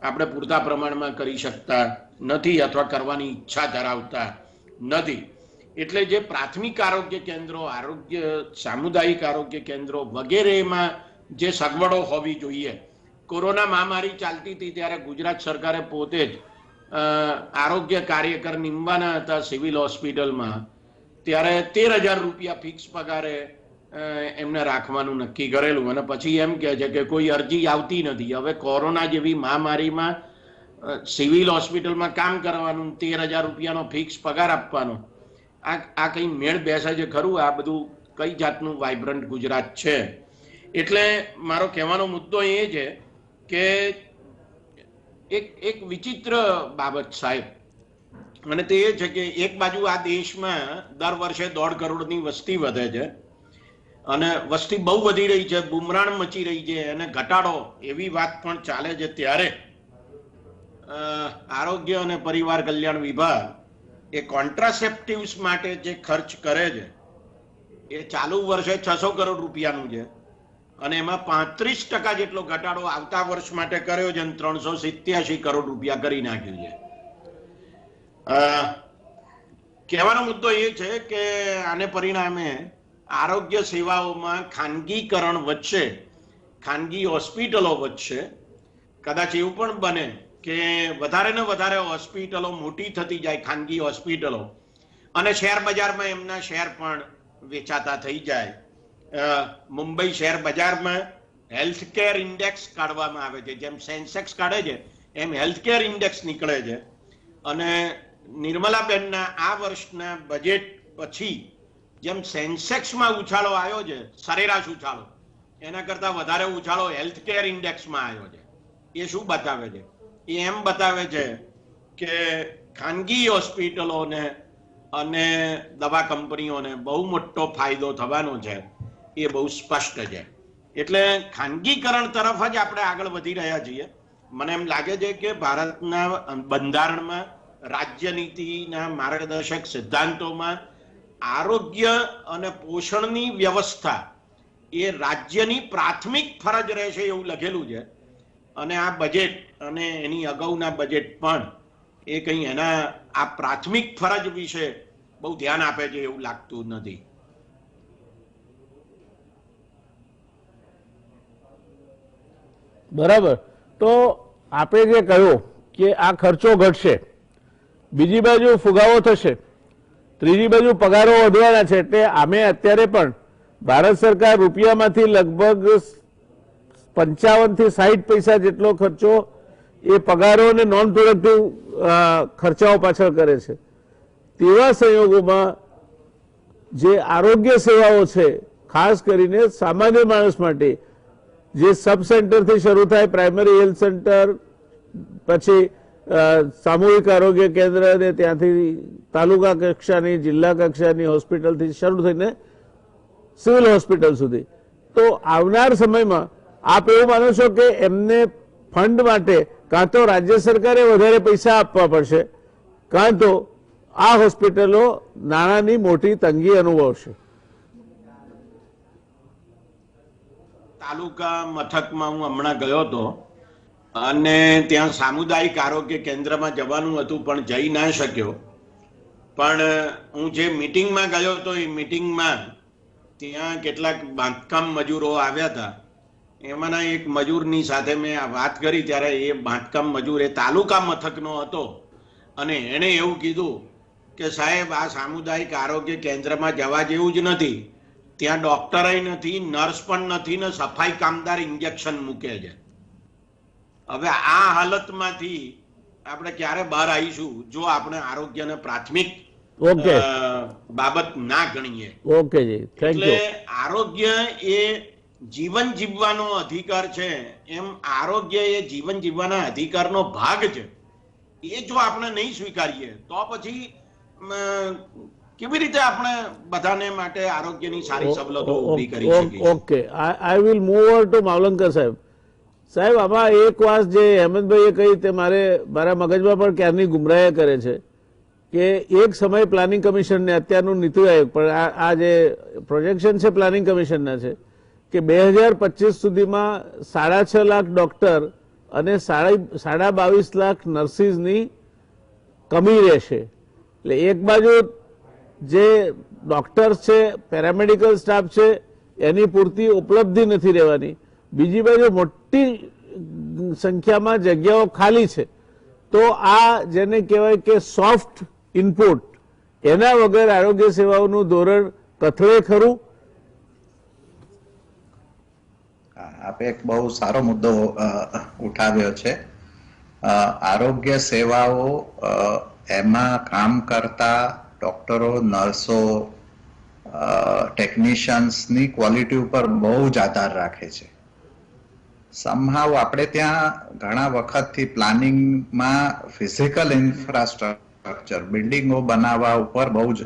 આપણે પૂરતા પ્રમાણમાં કરી શકતા નથી અથવા કરવાની ઈચ્છા ધરાવતા નથી. એટલે જે પ્રાથમિક આરોગ્ય કેન્દ્રો, સામુદાયિક આરોગ્ય કેન્દ્રો વગેરેમાં જે સગવડો હોવી જોઈએ. કોરોના મહામારી ચાલતી હતી ત્યારે ગુજરાત સરકારે પોતે જ આરોગ્ય કાર્યકર નિમવાના હતા સિવિલ હોસ્પિટલમાં, ત્યારે 13,000 રૂપિયા ફિક્સ પગારે એમને રાખવાનું નક્કી કરેલું. અને પછી એમ કહે છે કે કોઈ અરજી આવતી નથી. હવે કોરોના જેવી મહામારીમાં સિવિલ હોસ્પિટલમાં કામ કરવાનું, 13,000 રૂપિયાનો ફિક્સ પગાર આપવાનો, આ કઈ મેળ બેસે છે ખરું? આ બધું કઈ જાતનું વાઇબ્રન્ટ ગુજરાત છે? એટલે મારો કહેવાનો મુદ્દો એ છે કે એક વિચિત્ર બાબત સાહેબ, અને તે એ છે કે એક બાજુ આ દેશમાં દર વર્ષે 1.5 કરોડની વસ્તી વધે છે અને વસ્તી બહુ વધી રહી છે, બુમરાણ મચી રહી છે અને ઘટાડો એવી વાત પણ ચાલે છે. ત્યારે આરોગ્ય અને પરિવાર કલ્યાણ વિભાગ એ કોન્ટ્રાસેપ્ટિવ્સ માટે જે ખર્ચ કરે છે એ ચાલુ વર્ષે 600 કરોડ રૂપિયાનું છે અને એમાં 35% જેટલો ઘટાડો આવતા વર્ષ માટે કર્યો છે અને 387 કરોડ રૂપિયા કરી નાખ્યું છે. કહેવાનો મુદ્દો એ છે કે આને પરિણામે આરોગ્ય સેવાઓમાં ખાનગીકરણ વધશે, ખાનગી હોસ્પિટલો વધશે. કદાચ એવું પણ બને કે વધારે ને વધારે હોસ્પિટલો મોટી થતી જાય, ખાનગી હોસ્પિટલો, અને શેર બજારમાં એમના શેર પણ વેચાતા થઈ જાય. મુંબઈ શેર બજારમાં હેલ્થ કેર ઇન્ડેક્સ કાઢવામાં આવે છે, જેમ સેન્સેક્સ કાઢે છે એમ હેલ્થકેર ઇન્ડેક્સ નીકળે છે. અને નિર્મલાબેનના આ વર્ષના બજેટ પછી જેમ સેન્સેક્સમાં ઉછાળો આવ્યો છે, સરેરાશ ઉછાળો, એના કરતા વધારે ઉછાળો હેલ્થકેર ઇન્ડેક્સમાં આવ્યો છે. એ શું બતાવે છે? એ એમ બતાવે છે કે ખાનગી હોસ્પિટલોને અને દવા કંપનીઓને બહુ મોટો ફાયદો થવાનો છે. એ બહુ સ્પષ્ટ છે. એટલે ખાનગીકરણ તરફ જ આપણે આગળ વધી રહ્યા છીએ. મને એમ લાગે છે કે ભારતના બંધારણમાં, રાજ્ય નીતિના માર્ગદર્શક સિદ્ધાંતોમાં આરોગ્ય અને પોષણની વ્યવસ્થા એ રાજ્યની પ્રાથમિક ફરજ રહેશે એવું લખેલું છે. અને આ બજેટ અને એની અગાઉના બજેટ પણ એ કંઈ એના આ પ્રાથમિક ફરજ વિશે બહુ ધ્યાન આપે છે એવું લાગતું નથી. બરાબર. તો આપણે જે કહ્યું કે આ ખર્ચો ઘટશે, બીજી બાજુ ફુગાવો થશે, ત્રીજી બાજુ પગારો વધવાના છે. એટલે આમે અત્યારે પણ ભારત સરકાર રૂપિયામાંથી લગભગ 55 થી 60 પૈસા જેટલો ખર્ચો એ પગારો અને નોન પ્રોડક્ટિવ ખર્ચાઓ પાછળ કરે છે. તેવા સંયોગોમાં જે આરોગ્ય સેવાઓ છે, ખાસ કરીને સામાન્ય માણસ માટે, જે સબ સેન્ટરથી શરૂ થાય, પ્રાઇમરી હેલ્થ સેન્ટર, પછી સામૂહિક આરોગ્ય કેન્દ્ર, અને ત્યાંથી તાલુકા કક્ષાની, જિલ્લા કક્ષાની હોસ્પિટલથી શરૂ થઈને સિવિલ હોસ્પિટલ સુધી. તો આવનાર સમયમાં આપ એવું માનો છો કે એમને ફંડ માટે કાં તો રાજ્ય સરકારે વધારે પૈસા આપવા પડશે, કાં તો આ હોસ્પિટલો નાણાંની મોટી તંગી અનુભવશે? તાલુકા મથકમાં હું હમણાં ગયો હતો અને ત્યાં સામુદાયિક આરોગ્ય કેન્દ્રમાં જવાનું હતું પણ જઈ ના શક્યો. પણ હું જે મીટિંગમાં ગયો હતો એ મીટિંગમાં ત્યાં કેટલાક બાંધકામ મજૂરો આવ્યા હતા. એમાંના એક મજૂરની સાથે મેં આ વાત કરી ત્યારે એ બાંધકામ મજૂર એ તાલુકા મથકનો હતો અને એણે એવું કીધું કે સાહેબ, આ સામુદાયિક આરોગ્ય કેન્દ્રમાં જવા જેવું જ નથી. ત્યાં ડોક્ટરે નથી, નર્સ પણ નથી ને સફાઈ કામદાર ઇન્જેક્શન મૂકે છે. હવે આ હાલતમાંથી આપણે ક્યારે બહાર આવીશું જો આપણે આરોગ્યને પ્રાથમિક બાબત ના ગણીએ? Okay ji, thank you. એટલે આરોગ્ય એ જીવન જીવવાનો અધિકાર છે, એમ આરોગ્ય એ જીવન જીવવાના અધિકારનો ભાગ છે. એ જો આપણે નહીં સ્વીકારીએ તો પછી કેવી રીતે આપણે બધાને માટે આરોગ્યની સારી સવલતો ઊભી કરી શકીએ? Okay, I will move over to Mavalankar સાહેબ. સાહેબ, આમાં એક વાત જે હેમંતભાઈએ કહી તે મારા મગજમાં પણ ક્યારની ગુમરાહ કરે છે કે એક સમય પ્લાનિંગ કમિશનને, અત્યારનું નીતિ આયોગ, પણ આ જે પ્રોજેક્શન છે પ્લાનિંગ કમિશનના છે કે 2025 સુધીમાં 6.5 લાખ ડોક્ટર અને 22.5 લાખ નર્સિસની કમી રહેશે. એટલે એક બાજુ જે ડોક્ટર્સ છે, પેરામેડિકલ સ્ટાફ છે, એની પૂરતી ઉપલબ્ધિ નથી રહેવાની, બીજી બાજુ મોટી સંખ્યામાં જગ્યાઓ ખાલી છે. તો આ જેને કહેવાય કે સોફ્ટ ઇનપુટ, એના વગર આરોગ્ય સેવાઓનું ધોરણ કથળે ખરું? આપે એક બહુ સારો મુદ્દો ઉઠાવ્યો છે. આરોગ્ય સેવાઓ, એમાં કામ કરતા ડોક્ટરો, નર્સો, ટેકનિશિયન્સની ક્વોલિટી ઉપર બહુ જ આધાર રાખે છે. સમહાવ આપણે ત્યાં ઘણા વખતથી પ્લાનિંગમાં ફિઝિકલ ઇન્ફ્રાસ્ટ્રક્ચર, બિલ્ડિંગો બનાવવા ઉપર બહુ જ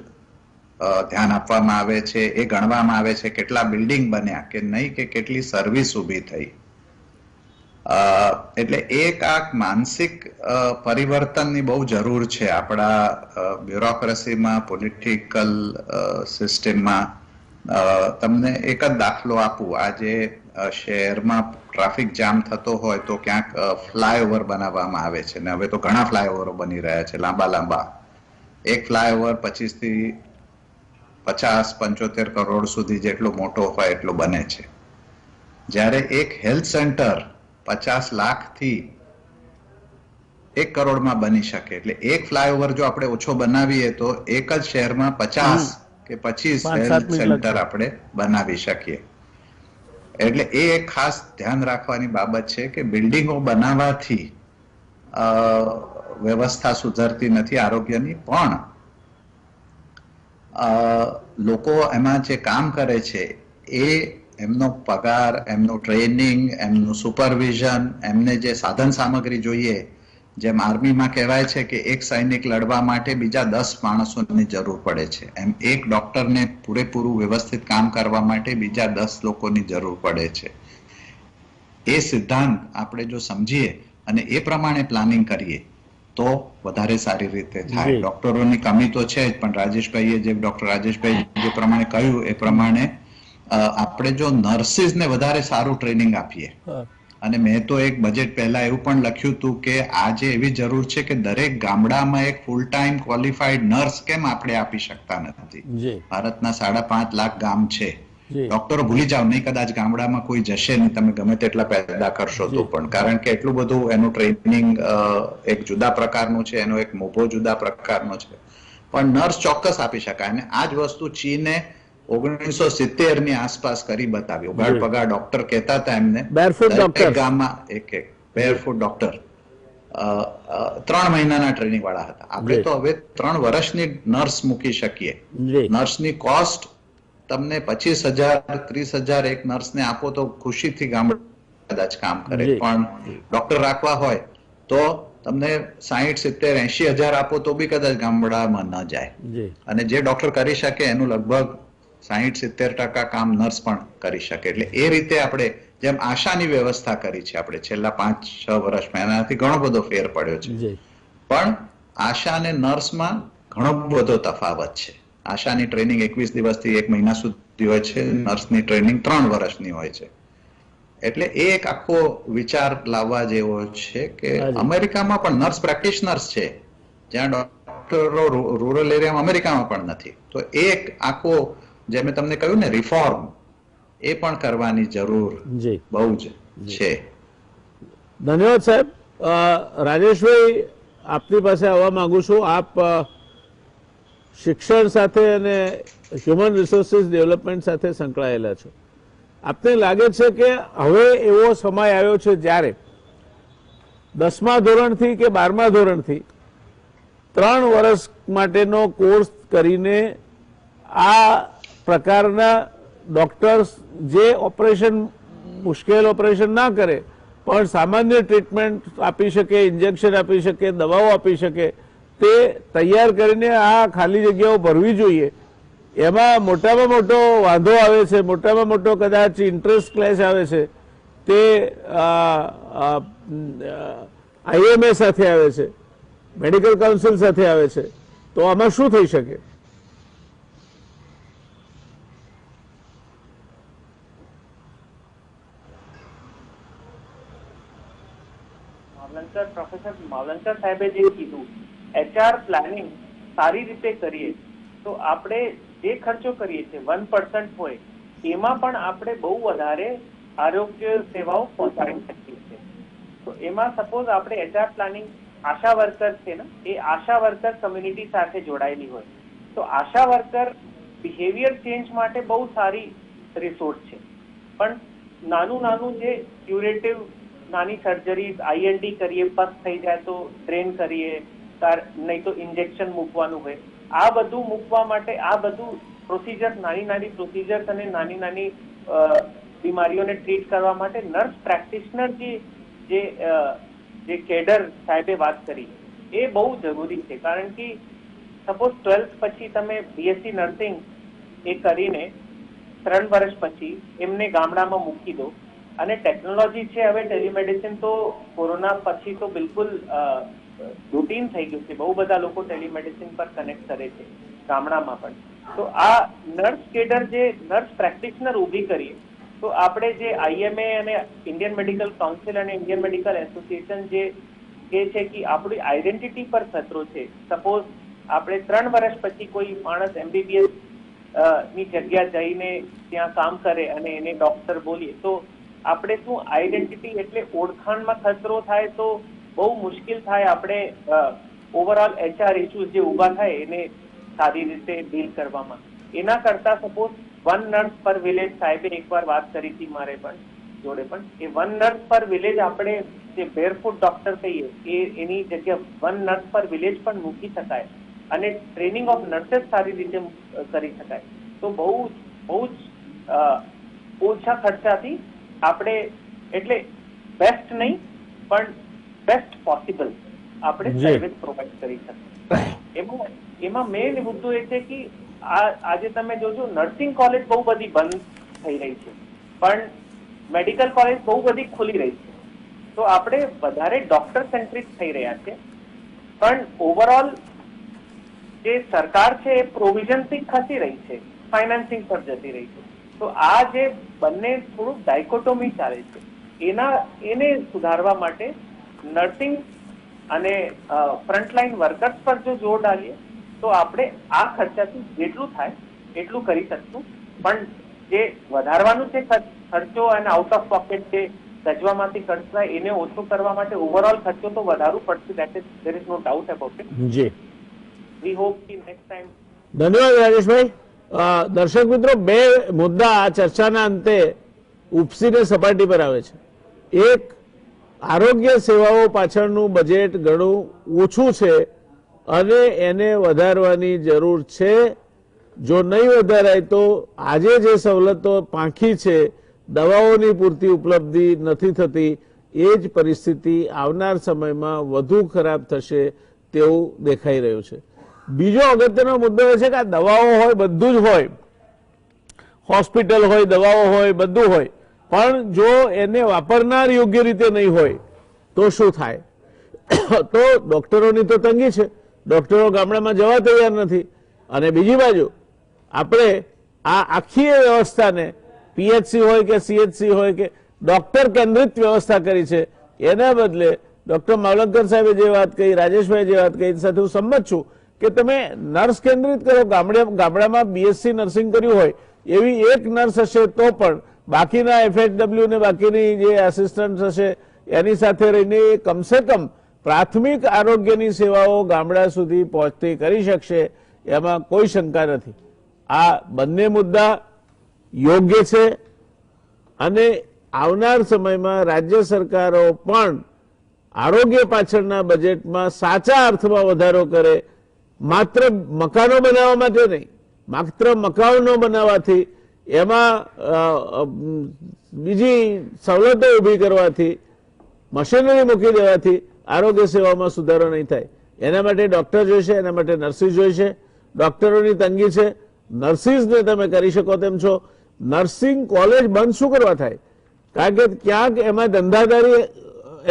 ધ્યાન આપવામાં આવે છે. એ ગણવામાં આવે છે કેટલા બિલ્ડિંગ બન્યા કે નહીં, કે કેટલી સર્વિસ ઊભી થઈ. એટલે એક આ માનસિક પરિવર્તનની બહુ જરૂર છે આપણા બ્યુરોક્રેસીમાં, પોલિટિકલ સિસ્ટમમાં. તમને એક જ દાખલો આપું. આજે શહેરમાં ટ્રાફિક જામ થતો હોય તો ક્યાંક ફ્લાયઓવર બનાવવામાં આવે છે, ને હવે તો ઘણા ફ્લાયઓવરો બની રહ્યા છે, લાંબા લાંબા. એક ફ્લાયઓવર 25 થી 50-75 કરોડ સુધી જેટલો મોટો હોય એટલો બને છે. જ્યારે એક હેલ્થ સેન્ટર 50 લાખથી 1 કરોડમાં બની શકે. એટલે એક ફ્લાયઓવર જો આપણે ઓછો બનાવીએ તો એક જ શહેરમાં 50 કે 25 હેલ્થ સેન્ટર આપણે બનાવી શકીએ. એટલે એ એક ખાસ ધ્યાન રાખવાની બાબત છે કે બિલ્ડિંગો બનાવવાથી વ્યવસ્થા સુધરતી નથી આરોગ્યની, પણ લોકો એમાં જે કામ કરે છે એ એમનો પગાર, એમનું ટ્રેનિંગ, એમનું સુપરવિઝન, એમને જે સાધન સામગ્રી જોઈએ, જેમ આર્મીમાં કહેવાય છે કે એક સૈનિક લડવા માટે બીજા 10 માણસોની જરૂર પડે છે, એમ એક ડોક્ટરને પૂરેપૂરું વ્યવસ્થિત કામ કરવા માટે બીજા 10 લોકોની જરૂર પડે છે. એ સિદ્ધાંત આપણે જો સમજીએ અને એ પ્રમાણે પ્લાનિંગ કરીએ તો વધારે સારી રીતે થાય. ડોક્ટરોની કમી તો છે જ, પણ રાજેશભાઈએ જે ડોક્ટર રાજેશભાઈ જે પ્રમાણે કહ્યું એ પ્રમાણે આપણે જો નર્સિસને વધારે સારું ટ્રેનિંગ આપીએ, અને મેં તો એક બજેટ પહેલા એવું પણ લખ્યું હતું કે આજે એવી જરૂર છે કે દરેક ગામડામાં એક ફૂલ ટાઈમ ક્વોલિફાઈડ નર્સ કેમ આપણે આપી શકતા નથી. ભારતના 5.5 લાખ ગામ છે. ડોક્ટરો ભૂલી જાવ નહીં, કદાચ ગામડામાં કોઈ જશે નહીં, તમે ગમે તેટલા પેદા કરશો તો પણ, કારણ કે એટલું બધું એનું ટ્રેનિંગ એક જુદા પ્રકારનું છે, એનો એક મોભો જુદા પ્રકારનો છે. પણ નર્સ ચોક્કસ આપી શકાય. અને આ જ વસ્તુ ચીને 1970 ની આસપાસ કરી બતાવી. ઉગાડ પગાર ડોક્ટર કહેતા હતા એમને, દરેક ગામમાં એક બેરફૂટ ડોક્ટર 3 મહિનાના ટ્રેનિંગ વાળા હતા. આપણે તો હવે 3 વર્ષની નર્સ મૂકી શકીએ. નર્સની કોસ્ટ તમને 25,000 30,000 એક નર્સને આપો તો ખુશીથી ગામડા કદાચ કામ કરે, પણ ડોક્ટર રાખવા હોય તો તમને 60 70 80,000 આપો તો બી કદાચ ગામડામાં ન જાય. અને જે ડોક્ટર કરી શકે એનું લગભગ 60-70% કામ નર્સ પણ કરી શકે. એટલે એ રીતે આપણે જેમ આશાની વ્યવસ્થા કરી છે આપણે છેલ્લા 5-6 વર્ષમાં, એનાથી ઘણો બધો ફેર પડ્યો છે. પણ આશા અને નર્સમાં ઘણો બધો તફાવત છે. આશાની ટ્રેનિંગ 21 દિવસથી 1 મહિના સુધી હોય છે, નર્સની ટ્રેનિંગ 3 વર્ષની હોય છે. એટલે એ એક આખો વિચાર લાવવા જેવો છે કે અમેરિકામાં પણ નર્સ પ્રેક્ટિશનર્સ છે, જ્યાં ડોક્ટરો રૂરલ એરિયામાં અમેરિકામાં પણ નથી. તો એક આખો જે મેં તમને કહ્યું ને રિફોર્મ, એ પણ કરવાની જરૂર બહુ જ છે. ધન્યવાદ સાહેબ. રાજેશભાઈ, આપની પાસે આવવા માંગુ છું. આપ શિક્ષણ સાથે અને હ્યુમન રિસોર્સિસ ડેવલપમેન્ટ સાથે સંકળાયેલા છો. આપને લાગે છે કે હવે એવો સમય આવ્યો છે જ્યારે 10મા ધોરણથી કે 12મા ધોરણથી 3 વર્ષ માટેનો કોર્સ કરીને આ પ્રકારના ડોક્ટર્સ જે ઓપરેશન, મુશ્કેલ ઓપરેશન ના કરે પણ સામાન્ય ટ્રીટમેન્ટ આપી શકે, ઇન્જેક્શન આપી શકે, દવાઓ આપી શકે, તે તૈયાર કરીને આ ખાલી જગ્યાઓ ભરવી જોઈએ. એમાં મોટામાં મોટો વાંધો આવે છે, મોટામાં મોટો કદાચ ઇન્ટરેસ્ટ ક્લેશ આવે છે, તે IMA સાથે આવે છે, મેડિકલ કાઉન્સિલ સાથે આવે છે. તો આમાં શું થઈ શકે? પ્રોફેસર માવલંકર સાહેબે જે કીધું, HR પ્લાનિંગ સારી રીતે કરીએ તો આપણે જે ખર્ચો કરીએ છીએ 1% હોય એમાં પણ આપણે બહુ વધારે આરોગ્ય સેવાઓ પહોંચાડી શકીએ છીએ. તો એમાં સપોઝ આપણે HR પ્લાનિંગ, આશા વર્કર છે ને, એ આશા વર્કર કમ્યુનિટી સાથે જોડાયેલી હોય તો આશા વર્કર બિહેવિયર ચેન્જ માટે બહુ સારી રિસોર્સ છે. પણ નાનું જે ક્યુરેટિવ નાની સર્જરી, IND કરીએ, પસ થઈ જાય તો ડ્રેન કરીએ, નહીં તો ઇન્જેક્શન મૂકવાનું હોય, આ બધું મૂકવા માટે આ બધું પ્રોસિજર, નાની પ્રોસિજર્સ અને નાની બીમારીઓને ટ્રીટ કરવા માટે નર્સ પ્રેક્ટિશનર જે કેડર સાહેબે વાત કરી એ બહુ જરૂરી છે. કારણ કે સપોઝ 12th પછી તમે BSc નર્સિંગ એ કરીને 3 વર્ષ પછી એમને ગામડામાં મૂકી દો, અને ટેકનોલોજી છે હવે ટેલિમેડિસિન તો કોરોના પછી તો બિલકુલ રૂટીન થઈ ગયું છે. બહુ બધા લોકો ટેલિમેડિસિન પર કનેક્ટ કરે છે ગામડામાં પણ. તો આ નર્સ કેડર, જે નર્સ પ્રેક્ટિશનર ઊભી કરીએ તો આપણે જે IMA અને ઇન્ડિયન મેડિકલ કાઉન્સિલ અને ઇન્ડિયન મેડિકલ એસોસિએશન જે કહે છે કે આપણી આઈડેન્ટિટી પર ખતરો છે. સપોઝ આપણે 3 વર્ષ પછી કોઈ માણસ MBBS ની જગ્યા જઈને ત્યાં કામ કરે અને એને ડોક્ટર બોલીએ તો આપણે શું આઈડેન્ટિટી એટલે ઓળખાણમાં ખતરો થાય તો બહુ મુશ્કેલ થાય આપણે ઓવરઓલ HR ઇસ્યુઝ જે ઊભા થાય એને સારી રીતે ડીલ કરવામાં. એના કરતા સપોઝ 1 નર્સ પર વિલેજ સાહેબે એકવાર વાત કરી હતી મારે પણ જોડે પણ એ 1 નર્સ પર વિલેજ આપણે જે બેરફૂટ ડોક્ટર કહીએ એની જગ્યા 1 નર્સ પર વિલેજ પણ મૂકી શકાય અને ટ્રેનિંગ ઓફ નર્सेस સારી રીતે કરી શકાય તો બહુ જ ઓછા ખર્ચાથી આપણે એટલે બેસ્ટ નહીં પણ બેસ્ટ પોસિબલ આપણે સર્વિસ પ્રોવાઈડ કરી શકીએ. એમાં મેઇન મુદ્દો એ છે કે આજે તમે જોજો નર્સિંગ કોલેજ બહુ બધી બંધ થઈ રહી છે પણ મેડિકલ કોલેજ બહુ બધી ખુલી રહી છે તો આપણે વધારે ડોક્ટર સેન્ટ્રિક થઈ રહ્યા છે પણ ઓવરઓલ જે સરકાર છે એ પ્રોવિઝનથી ખસી રહી છે, ફાઇનાન્સિંગ પર જતી રહી છે. તો આ જે બંને થોડુંક ડાયકોટોમી ચાલે છે એને સુધારવા માટે નર્સિંગ અને ફ્રન્ટલાઈન વર્કર્સ પર જો જોર ડાલીએ તો આપણે આ ખર્ચાથી જેટલું થાય એટલું કરી શકશું પણ જે વધારવાનું છે ખર્ચો અને આઉટ ઓફ પોકેટ જે ગજવામાંથી ખર્ચ થાય એને ઓછો કરવા માટે ઓવરઓલ ખર્ચો તો વધારવું પડશે. There is no doubt about it. Ji, we hope કે નેક્સ્ટ ટાઈમ. ધન્યવાદ રાજેશભાઈ. દર્શક મિત્રો, બે મુદ્દા આ ચર્ચાના અંતે ઉપસીને સપાટી પર આવે છે. એક, આરોગ્ય સેવાઓ પાછળનું બજેટ ઘણું ઓછું છે અને એને વધારવાની જરૂર છે. જો નહીં વધારાય તો આજે જે સવલતો પાંખી છે, દવાઓની પૂરતી ઉપલબ્ધિ નથી થતી, એ જ પરિસ્થિતિ આવનાર સમયમાં વધુ ખરાબ થશે તેવું દેખાઈ રહ્યું છે. બીજો અગત્યનો મુદ્દો એ છે કે આ દવાઓ હોય, બધું જ હોય, હોસ્પિટલ હોય, દવાઓ હોય, બધું હોય, પણ જો એને વાપરનાર યોગ્ય રીતે નહીં હોય તો શું થાય? તો ડોક્ટરોની તો તંગી છે, ડોક્ટરો ગામડામાં જવા તૈયાર નથી. અને બીજી બાજુ આપણે આ આખી વ્યવસ્થાને પીએચસી હોય કે સીએચસી હોય કે ડોક્ટર કેન્દ્રિત વ્યવસ્થા કરી છે, એના બદલે ડોક્ટર માવલંકર સાહેબે જે વાત કહી, રાજેશભાઈ જે વાત કહી, એની સાથે હું સંમત છું કે તમે નર્સ કેન્દ્રિત કરો. ગામડામાં બીએસસી નર્સિંગ કર્યું હોય એવી એક નર્સ હશે તો પણ બાકીના એફએચડબલ્યુ ને બાકીની જે આસિસ્ટન્ટ હશે એની સાથે રહીને કમસે કમ પ્રાથમિક આરોગ્યની સેવાઓ ગામડા સુધી પહોંચતી કરી શકશે, એમાં કોઈ શંકા નથી. આ બંને મુદ્દા યોગ્ય છે અને આવનાર સમયમાં રાજ્ય સરકારો પણ આરોગ્ય પાછળના બજેટમાં સાચા અર્થમાં વધારો કરે. માત્ર મકાનો બનાવવા માટે નહીં, માત્ર મકાનો બનાવવાથી, એમાં બીજી સવલતો ઊભી કરવાથી, મશીનરી મૂકી દેવાથી આરોગ્ય સેવામાં સુધારો નહીં થાય. એના માટે ડોક્ટર જોઈશે, એના માટે નર્સિસ જોઈશે. ડોક્ટરોની તંગી છે, નર્સિસને તમે કરી શકો તેમ છો. નર્સિંગ કોલેજ બંધ શું કરવા થાય? કારણ કે ક્યાંક એમાં ધંધાદારી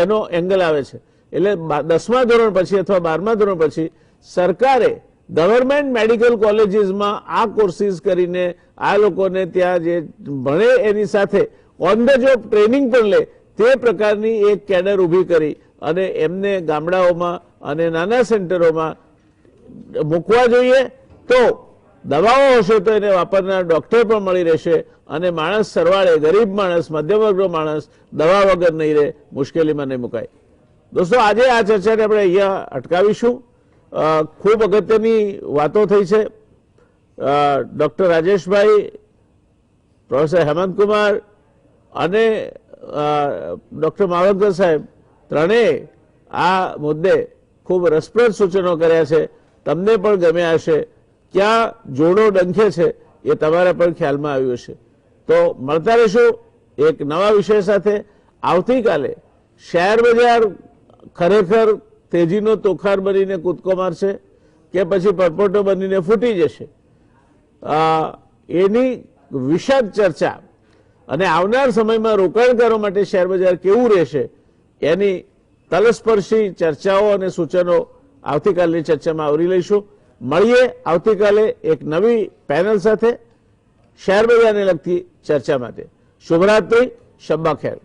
એનો એંગલ આવે છે. એટલે 10મા ધોરણ પછી અથવા 12મા ધોરણ પછી સરકારે ગવર્મેન્ટ મેડિકલ કોલેજીસમાં આ કોર્સીસ કરીને આ લોકોને ત્યાં જે ભણે એની સાથે ઓન ધ જોબ ટ્રેનિંગ પણ લે તે પ્રકારની એક કેડર ઊભી કરી અને એમને ગામડાઓમાં અને નાના સેન્ટરોમાં મૂકવા જોઈએ. તો દવાઓ હશે તો એને વાપરનાર ડોક્ટર પણ મળી રહેશે અને માણસ સરવાળે, ગરીબ માણસ, મધ્યમ વર્ગનો માણસ દવા વગર નહીં રહે, મુશ્કેલીમાં નહીં મુકાય. દોસ્તો, આજે આ ચર્ચાને આપણે અહીંયા અટકાવીશું. ખૂબ અગત્યની વાતો થઈ છે. ડોક્ટર રાજેશભાઈ, પ્રોફેસર હેમંતકુમાર અને ડોક્ટર માવલંકર સાહેબ ત્રણેય આ મુદ્દે ખૂબ રસપ્રદ સૂચનો કર્યા છે. તમને પણ ગમ્યા હશે. ક્યાં જોડો ડંખે છે એ તમારા પણ ખ્યાલમાં આવ્યું હશે. તો મળતા રહીશું એક નવા વિષય સાથે. આવતીકાલે શેર બજાર ખરેખર તેજીનો તોખાર બનીને કૂદકો મારશે કે પછી પરપોટો બનીને ફૂટી જશે, એની વિશદ ચર્ચા અને આવનાર સમયમાં રોકાણકારો માટે શેર બજાર કેવું રહેશે એની તલસ્પર્શી ચર્ચાઓ અને સૂચનો આવતીકાલની ચર્ચામાં આવરી લઈશું. મળીએ આવતીકાલે એક નવી પેનલ સાથે શેર બજારને લગતી ચર્ચા માટે. શુભરાત્રી, શબ્બા ખેર.